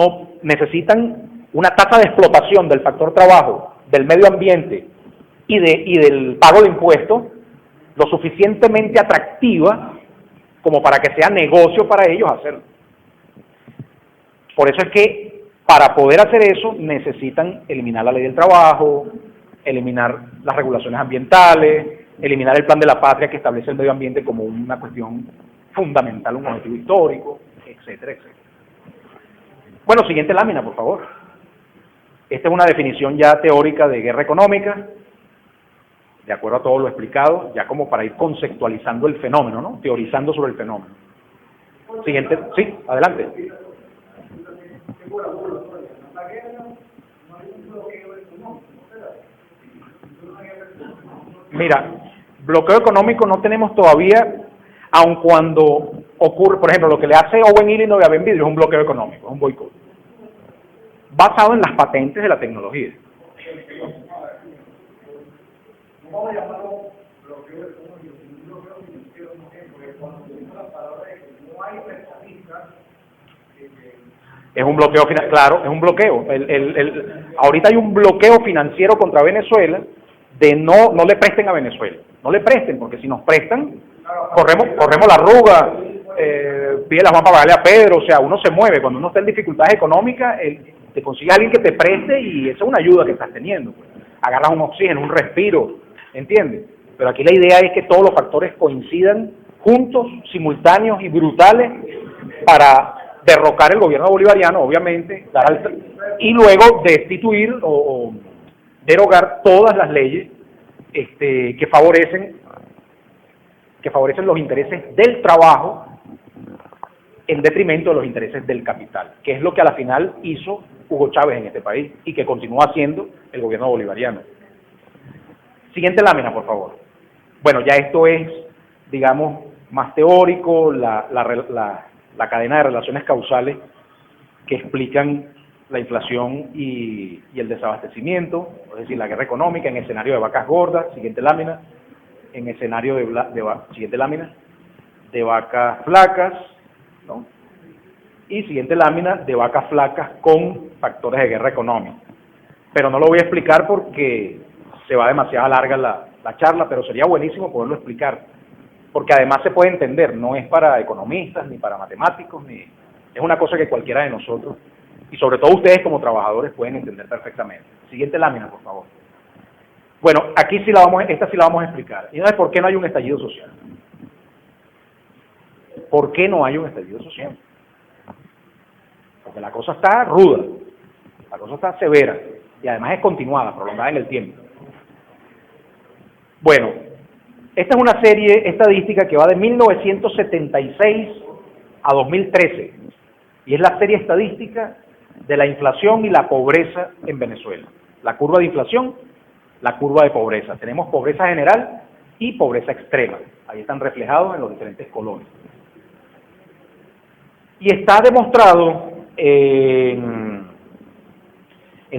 una tasa de explotación del factor trabajo, del medio ambiente y del pago de impuestos lo suficientemente atractiva como para que sea negocio para ellos hacerlo. Por eso es que para poder hacer eso necesitan eliminar la ley del trabajo, eliminar las regulaciones ambientales, eliminar el plan de la patria que establece el medio ambiente como una cuestión fundamental, un objetivo histórico, etcétera, etcétera. Bueno, siguiente lámina, por favor. Esta es una definición ya teórica de guerra económica, de acuerdo a todo lo explicado, ya como para ir conceptualizando el fenómeno, ¿no? Teorizando sobre el fenómeno. Siguiente, sí, adelante. Mira, bloqueo económico no tenemos todavía, aun cuando ocurre, por ejemplo, lo que le hace Owen Illinois a Benvidrio es un bloqueo económico, es un boicot, basado en las patentes de la tecnología. Vamos a llamarlo bloqueo económico, un bloqueo financiero, porque cuando tenemos la palabra de que no hay prestamistas, es un bloqueo, claro, es un bloqueo. Ahorita hay un bloqueo financiero contra Venezuela de no le presten a Venezuela, no le presten, porque si nos prestan, corremos la arruga, pide la Juan para pagarle a Pedro, o sea, uno se mueve, cuando uno está en dificultades económicas, te consigue alguien que te preste y esa es una ayuda que estás teniendo, pues. Agarras un oxígeno, un respiro, ¿entiendes? Pero aquí la idea es que todos los factores coincidan juntos, simultáneos y brutales para derrocar el gobierno bolivariano, obviamente, y luego destituir o derogar todas las leyes que favorecen que favorecen los intereses del trabajo en detrimento de los intereses del capital, que es lo que a la final hizo Hugo Chávez en este país y que continúa haciendo el gobierno bolivariano. Siguiente lámina, por favor. Bueno, ya esto es, digamos, más teórico, la cadena de relaciones causales que explican la inflación y el desabastecimiento, es decir, la guerra económica en escenario de vacas gordas, siguiente lámina, en escenario siguiente lámina, de vacas flacas, ¿no? Y siguiente lámina, de vacas flacas con factores de guerra económica. Pero no lo voy a explicar porque se va demasiado larga la charla, pero sería buenísimo poderlo explicar, porque además se puede entender, no es para economistas, ni para matemáticos, es una cosa que cualquiera de nosotros, y sobre todo ustedes como trabajadores, pueden entender perfectamente. Siguiente lámina, por favor. Bueno, aquí esta sí la vamos a explicar. Y no es por qué no hay un estallido social. ¿Por qué no hay un estallido social? Porque la cosa está ruda, la cosa está severa, y además es continuada, prolongada en el tiempo. Bueno, esta es una serie estadística que va de 1976 a 2013, y es la serie estadística de la inflación y la pobreza en Venezuela. La curva de inflación, la curva de pobreza. Tenemos pobreza general y pobreza extrema. Ahí están reflejados en los diferentes colores. Y está demostrado en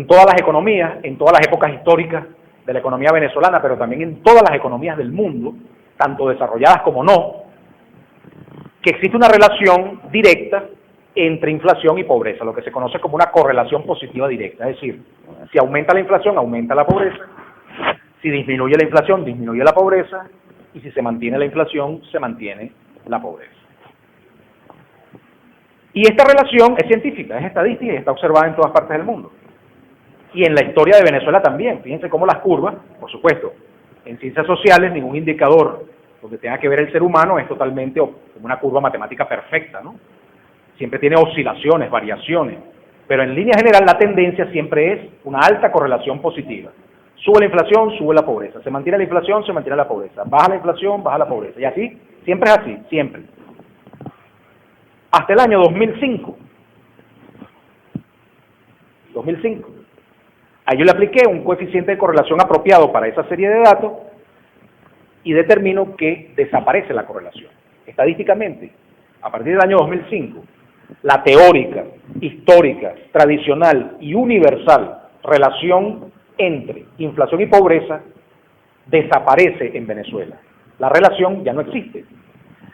todas las economías, en todas las épocas históricas de la economía venezolana, pero también en todas las economías del mundo, tanto desarrolladas como no, que existe una relación directa entre inflación y pobreza, lo que se conoce como una correlación positiva directa, es decir, si aumenta la inflación, aumenta la pobreza, si disminuye la inflación, disminuye la pobreza, y si se mantiene la inflación, se mantiene la pobreza. Y esta relación es científica, es estadística y está observada en todas partes del mundo. Y en la historia de Venezuela también. Fíjense cómo las curvas, por supuesto, en ciencias sociales ningún indicador donde tenga que ver el ser humano es totalmente como una curva matemática perfecta, ¿no? Siempre tiene oscilaciones, variaciones, pero en línea general la tendencia siempre es una alta correlación positiva. Sube la inflación, sube la pobreza. Se mantiene la inflación, se mantiene la pobreza. Baja la inflación, baja la pobreza. Y así, siempre es así, siempre. Hasta el año 2005. 2005. Ahí yo le apliqué un coeficiente de correlación apropiado para esa serie de datos y determino que desaparece la correlación. Estadísticamente, a partir del año 2005, la teórica, histórica, tradicional y universal relación entre inflación y pobreza desaparece en Venezuela. La relación ya no existe.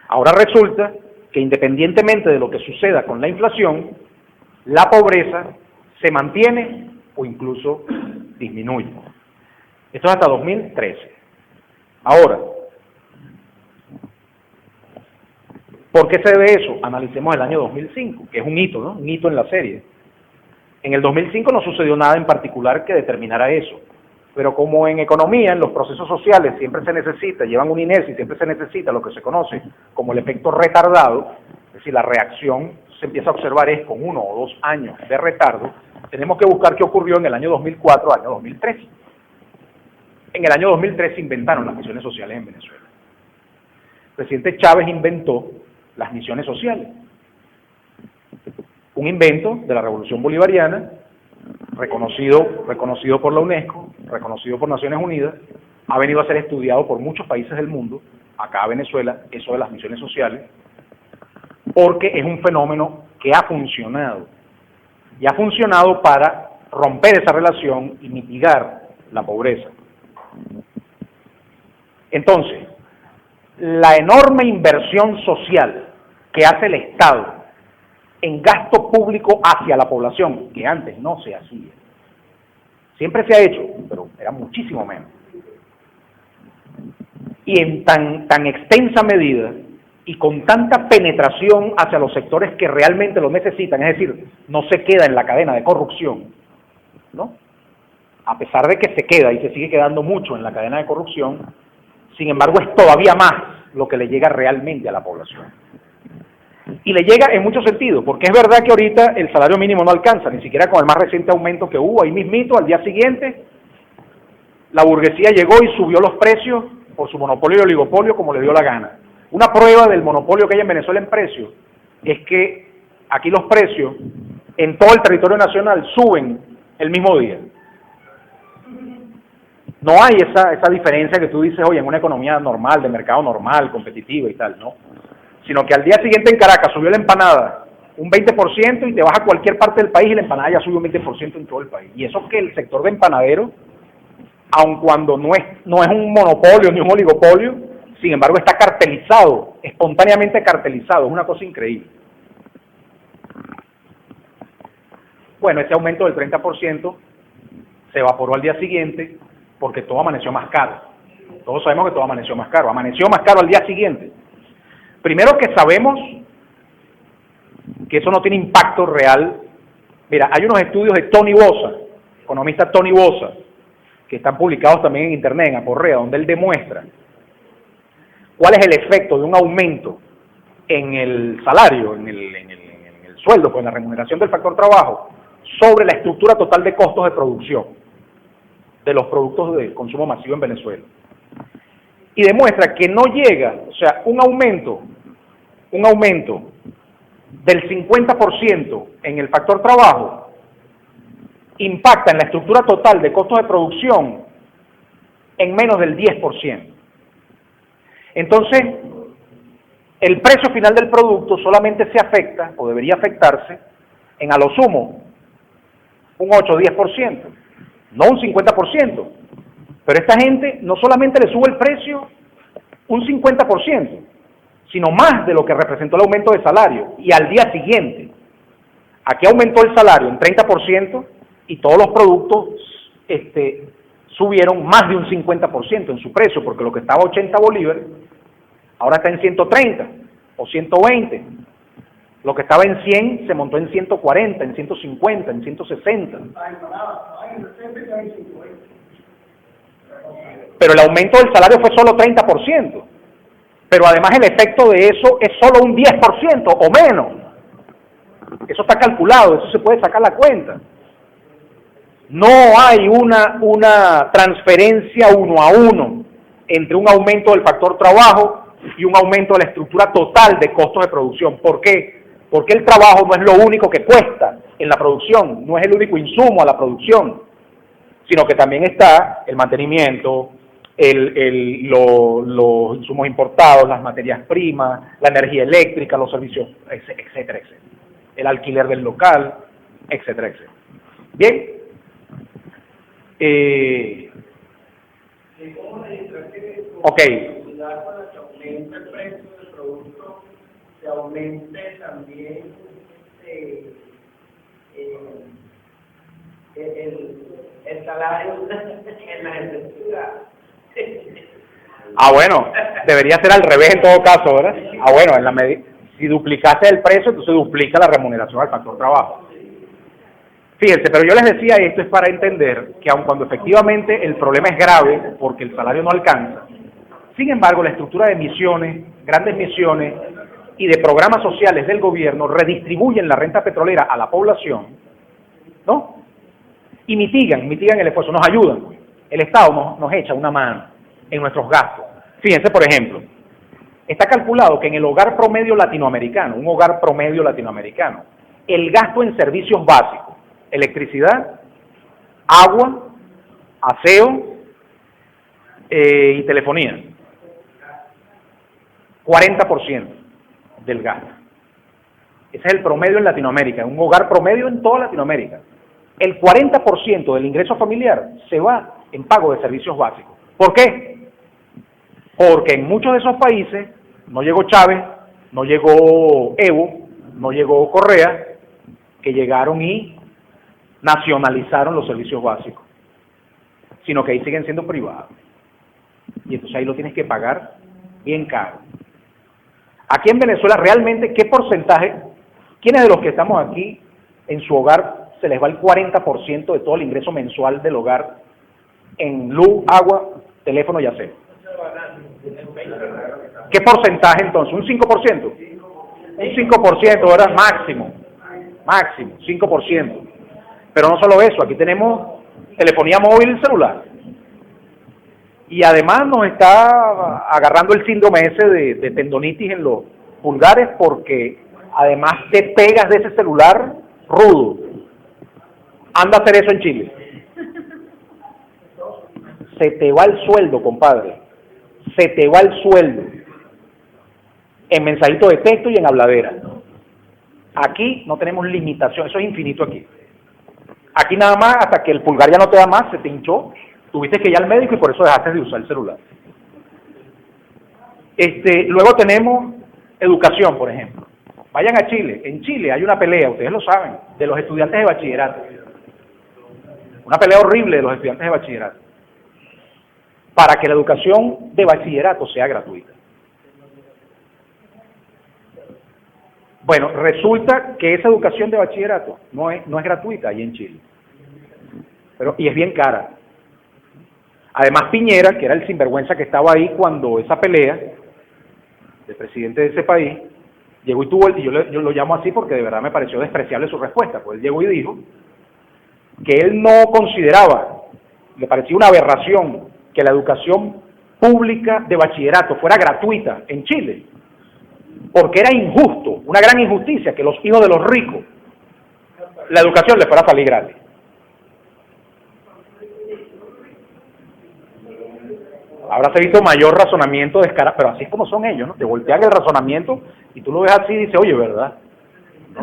Ahora resulta que independientemente de lo que suceda con la inflación, la pobreza se mantiene o incluso disminuye. Esto es hasta 2013. Ahora, ¿por qué se debe eso? Analicemos el año 2005, que es un hito, ¿no? Un hito en la serie. En el 2005 no sucedió nada en particular que determinara eso, pero como en economía, en los procesos sociales siempre se necesita, llevan una inercia y siempre se necesita lo que se conoce como el efecto retardado, es decir, la reacción se empieza a observar es con 1 o 2 años de retardo, tenemos que buscar qué ocurrió en el año 2004, año 2003. En el año 2003 se inventaron las misiones sociales en Venezuela. El presidente Chávez inventó las misiones sociales. Un invento de la Revolución Bolivariana, reconocido por la UNESCO, reconocido por Naciones Unidas, ha venido a ser estudiado por muchos países del mundo, acá Venezuela, eso de las misiones sociales, porque es un fenómeno que ha funcionado, y ha funcionado para romper esa relación y mitigar la pobreza. Entonces, la enorme inversión social que hace el Estado en gasto público hacia la población, que antes no se hacía. Siempre se ha hecho, pero era muchísimo menos. Y en tan extensa medida y con tanta penetración hacia los sectores que realmente lo necesitan, es decir, no se queda en la cadena de corrupción, ¿no? A pesar de que se queda y se sigue quedando mucho en la cadena de corrupción, sin embargo es todavía más lo que le llega realmente a la población. Y le llega en muchos sentidos, porque es verdad que ahorita el salario mínimo no alcanza, ni siquiera con el más reciente aumento que hubo, ahí mismito, al día siguiente, la burguesía llegó y subió los precios por su monopolio y oligopolio como le dio la gana. Una prueba del monopolio que hay en Venezuela en precios es que aquí los precios en todo el territorio nacional suben el mismo día. No hay esa diferencia que tú dices, oye, en una economía normal, de mercado normal, competitiva y tal, ¿no? Sino que al día siguiente en Caracas subió la empanada un 20% y te vas a cualquier parte del país y la empanada ya subió un 20% en todo el país. Y eso que el sector de empanadero, aun cuando no es un monopolio ni un oligopolio, sin embargo está cartelizado, espontáneamente cartelizado, es una cosa increíble. Bueno, ese aumento del 30% se evaporó al día siguiente porque todo amaneció más caro. Todos sabemos que todo amaneció más caro al día siguiente. Primero que sabemos que eso no tiene impacto real. Mira, hay unos estudios de Tony Bosa, economista Tony Bosa, que están publicados también en internet, en Aporrea, donde él demuestra cuál es el efecto de un aumento en el salario, en el sueldo, pues en la remuneración del factor trabajo, sobre la estructura total de costos de producción de los productos de consumo masivo en Venezuela. Y demuestra que no llega, o sea, un aumento del 50% en el factor trabajo impacta en la estructura total de costos de producción en menos del 10%. Entonces, el precio final del producto solamente se afecta, o debería afectarse, en a lo sumo, un 8 o 10%, no un 50%. Pero esta gente no solamente le sube el precio un 50%, sino más de lo que representó el aumento de salario, y al día siguiente. Aquí aumentó el salario en 30% y todos los productos subieron más de un 50% en su precio, porque lo que estaba a 80 bolívares, ahora está en 130 o 120. Lo que estaba en 100 se montó en 140, en 150, en 160. Pero el aumento del salario fue solo 30%. Pero además el efecto de eso es solo un 10% o menos. Eso está calculado, eso se puede sacar la cuenta. No hay una transferencia 1 a 1 entre un aumento del factor trabajo y un aumento de la estructura total de costos de producción. ¿Por qué? Porque el trabajo no es lo único que cuesta en la producción, no es el único insumo a la producción, sino que también está el mantenimiento, los insumos importados, las materias primas, la energía eléctrica, los servicios, etcétera, etcétera. El alquiler del local, etcétera, etcétera. Bien. Ok. Aumenta el precio del producto, se aumente también el salario en la estructura. Bueno, debería ser al revés en todo caso, ¿verdad? Bueno, si duplicaste el precio, entonces duplica la remuneración al factor trabajo. Fíjense, pero yo les decía, esto es para entender que aun cuando efectivamente el problema es grave porque el salario no alcanza, sin embargo la estructura de misiones, grandes misiones y de programas sociales del gobierno redistribuyen la renta petrolera a la población, ¿no? Y mitigan el esfuerzo, nos ayudan. El Estado nos echa una mano en nuestros gastos. Fíjense, por ejemplo, está calculado que en el hogar promedio latinoamericano, el gasto en servicios básicos, electricidad, agua, aseo y telefonía, 40% del gasto. Ese es el promedio en Latinoamérica, un hogar promedio en toda Latinoamérica. El 40% del ingreso familiar se va en pago de servicios básicos. ¿Por qué? Porque en muchos de esos países no llegó Chávez, no llegó Evo, no llegó Correa, que llegaron y nacionalizaron los servicios básicos, sino que ahí siguen siendo privados. Y entonces ahí lo tienes que pagar bien caro. Aquí en Venezuela, realmente, ¿qué porcentaje, quiénes de los que estamos aquí, en su hogar, se les va el 40% de todo el ingreso mensual del hogar en luz, agua, teléfono y aseo? ¿Qué porcentaje entonces? ¿Un 5%? Un 5%, ¿verdad? Máximo, 5%. Pero no solo eso, aquí tenemos telefonía móvil y celular. Y además nos está agarrando el síndrome ese de tendonitis en los pulgares porque además te pegas de ese celular rudo. Anda a hacer eso en Chile. Se te va el sueldo, compadre. Se te va el sueldo. En mensajito de texto y en habladera. Aquí no tenemos limitación, eso es infinito aquí. Aquí nada más, hasta que el pulgar ya no te da más, se te hinchó, tuviste que ir al médico y por eso dejaste de usar el celular. Luego tenemos educación, por ejemplo. Vayan a Chile. En Chile hay una pelea, ustedes lo saben, de los estudiantes de bachillerato. Una pelea horrible de los estudiantes de bachillerato. Para que la educación de bachillerato sea gratuita. Bueno, resulta que esa educación de bachillerato no es gratuita ahí en Chile. Y es bien cara. Además Piñera, que era el sinvergüenza que estaba ahí cuando esa pelea, del presidente de ese país, llegó y tuvo, y yo lo llamo así porque de verdad me pareció despreciable su respuesta, pues él llegó y dijo que él no consideraba, le parecía una aberración que la educación pública de bachillerato fuera gratuita en Chile, porque era injusto, una gran injusticia que los hijos de los ricos, la educación les fuera a salir gratis. Ahora se ha visto mayor razonamiento descarado, pero así es como son ellos, ¿no? Te voltean el razonamiento y tú lo ves así y dices, oye, ¿verdad? ¿No?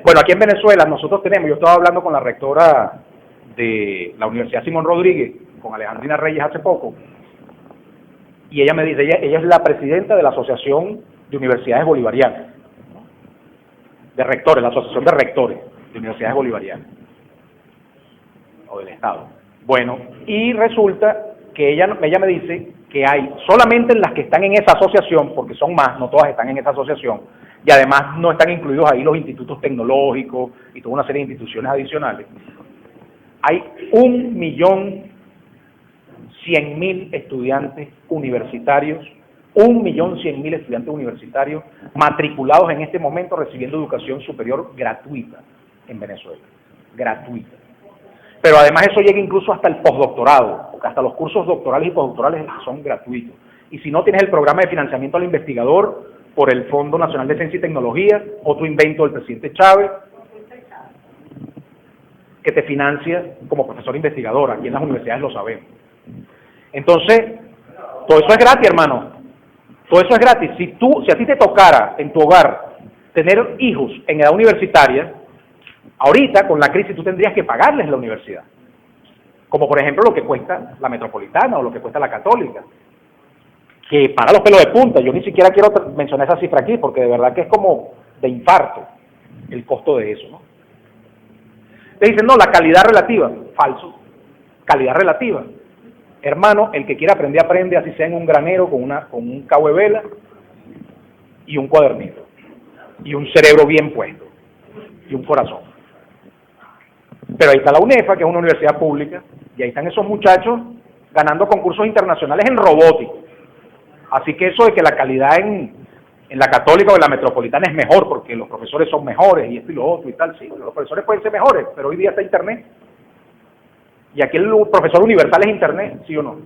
Bueno, aquí en Venezuela nosotros tenemos, yo estaba hablando con la rectora de la Universidad Simón Rodríguez, con Alejandrina Reyes hace poco, y ella me dice, ella es la presidenta de la Asociación de Universidades Bolivarianas, ¿no? De rectores, la Asociación de Rectores de Universidades Bolivarianas, o del Estado. Bueno, y resulta que ella me dice que hay solamente en las que están en esa asociación, porque son más, no todas están en esa asociación, y además no están incluidos ahí los institutos tecnológicos y toda una serie de instituciones adicionales. Hay 1.100.000 estudiantes universitarios, 1.100.000 estudiantes universitarios matriculados en este momento recibiendo educación superior gratuita en Venezuela, gratuita. Pero además eso llega incluso hasta el postdoctorado, porque hasta los cursos doctorales y postdoctorales son gratuitos. Y si no tienes el programa de financiamiento al investigador por el Fondo Nacional de Ciencia y Tecnología, otro invento del presidente Chávez, que te financia como profesor investigador, aquí en las universidades lo sabemos. Entonces, todo eso es gratis, hermano. Todo eso es gratis. Si a ti te tocara en tu hogar tener hijos en edad universitaria, ahorita, con la crisis, tú tendrías que pagarles la universidad. Como por ejemplo lo que cuesta la Metropolitana o lo que cuesta la Católica. Que para los pelos de punta, yo ni siquiera quiero mencionar esa cifra aquí, porque de verdad que es como de infarto el costo de eso, ¿no? Te dicen, no, la calidad relativa. Falso. Calidad relativa. Hermano, el que quiera aprender, aprende, así sea en un granero, con un cabo de vela y un cuadernito. Y un cerebro bien puesto. Y un corazón. Pero ahí está la UNEFA, que es una universidad pública, y ahí están esos muchachos ganando concursos internacionales en robótica. Así que eso de que la calidad en la Católica o en la Metropolitana es mejor, porque los profesores son mejores, y esto y lo otro y tal, sí, los profesores pueden ser mejores, pero hoy día está Internet. Y aquí el profesor universal es Internet, ¿sí o no?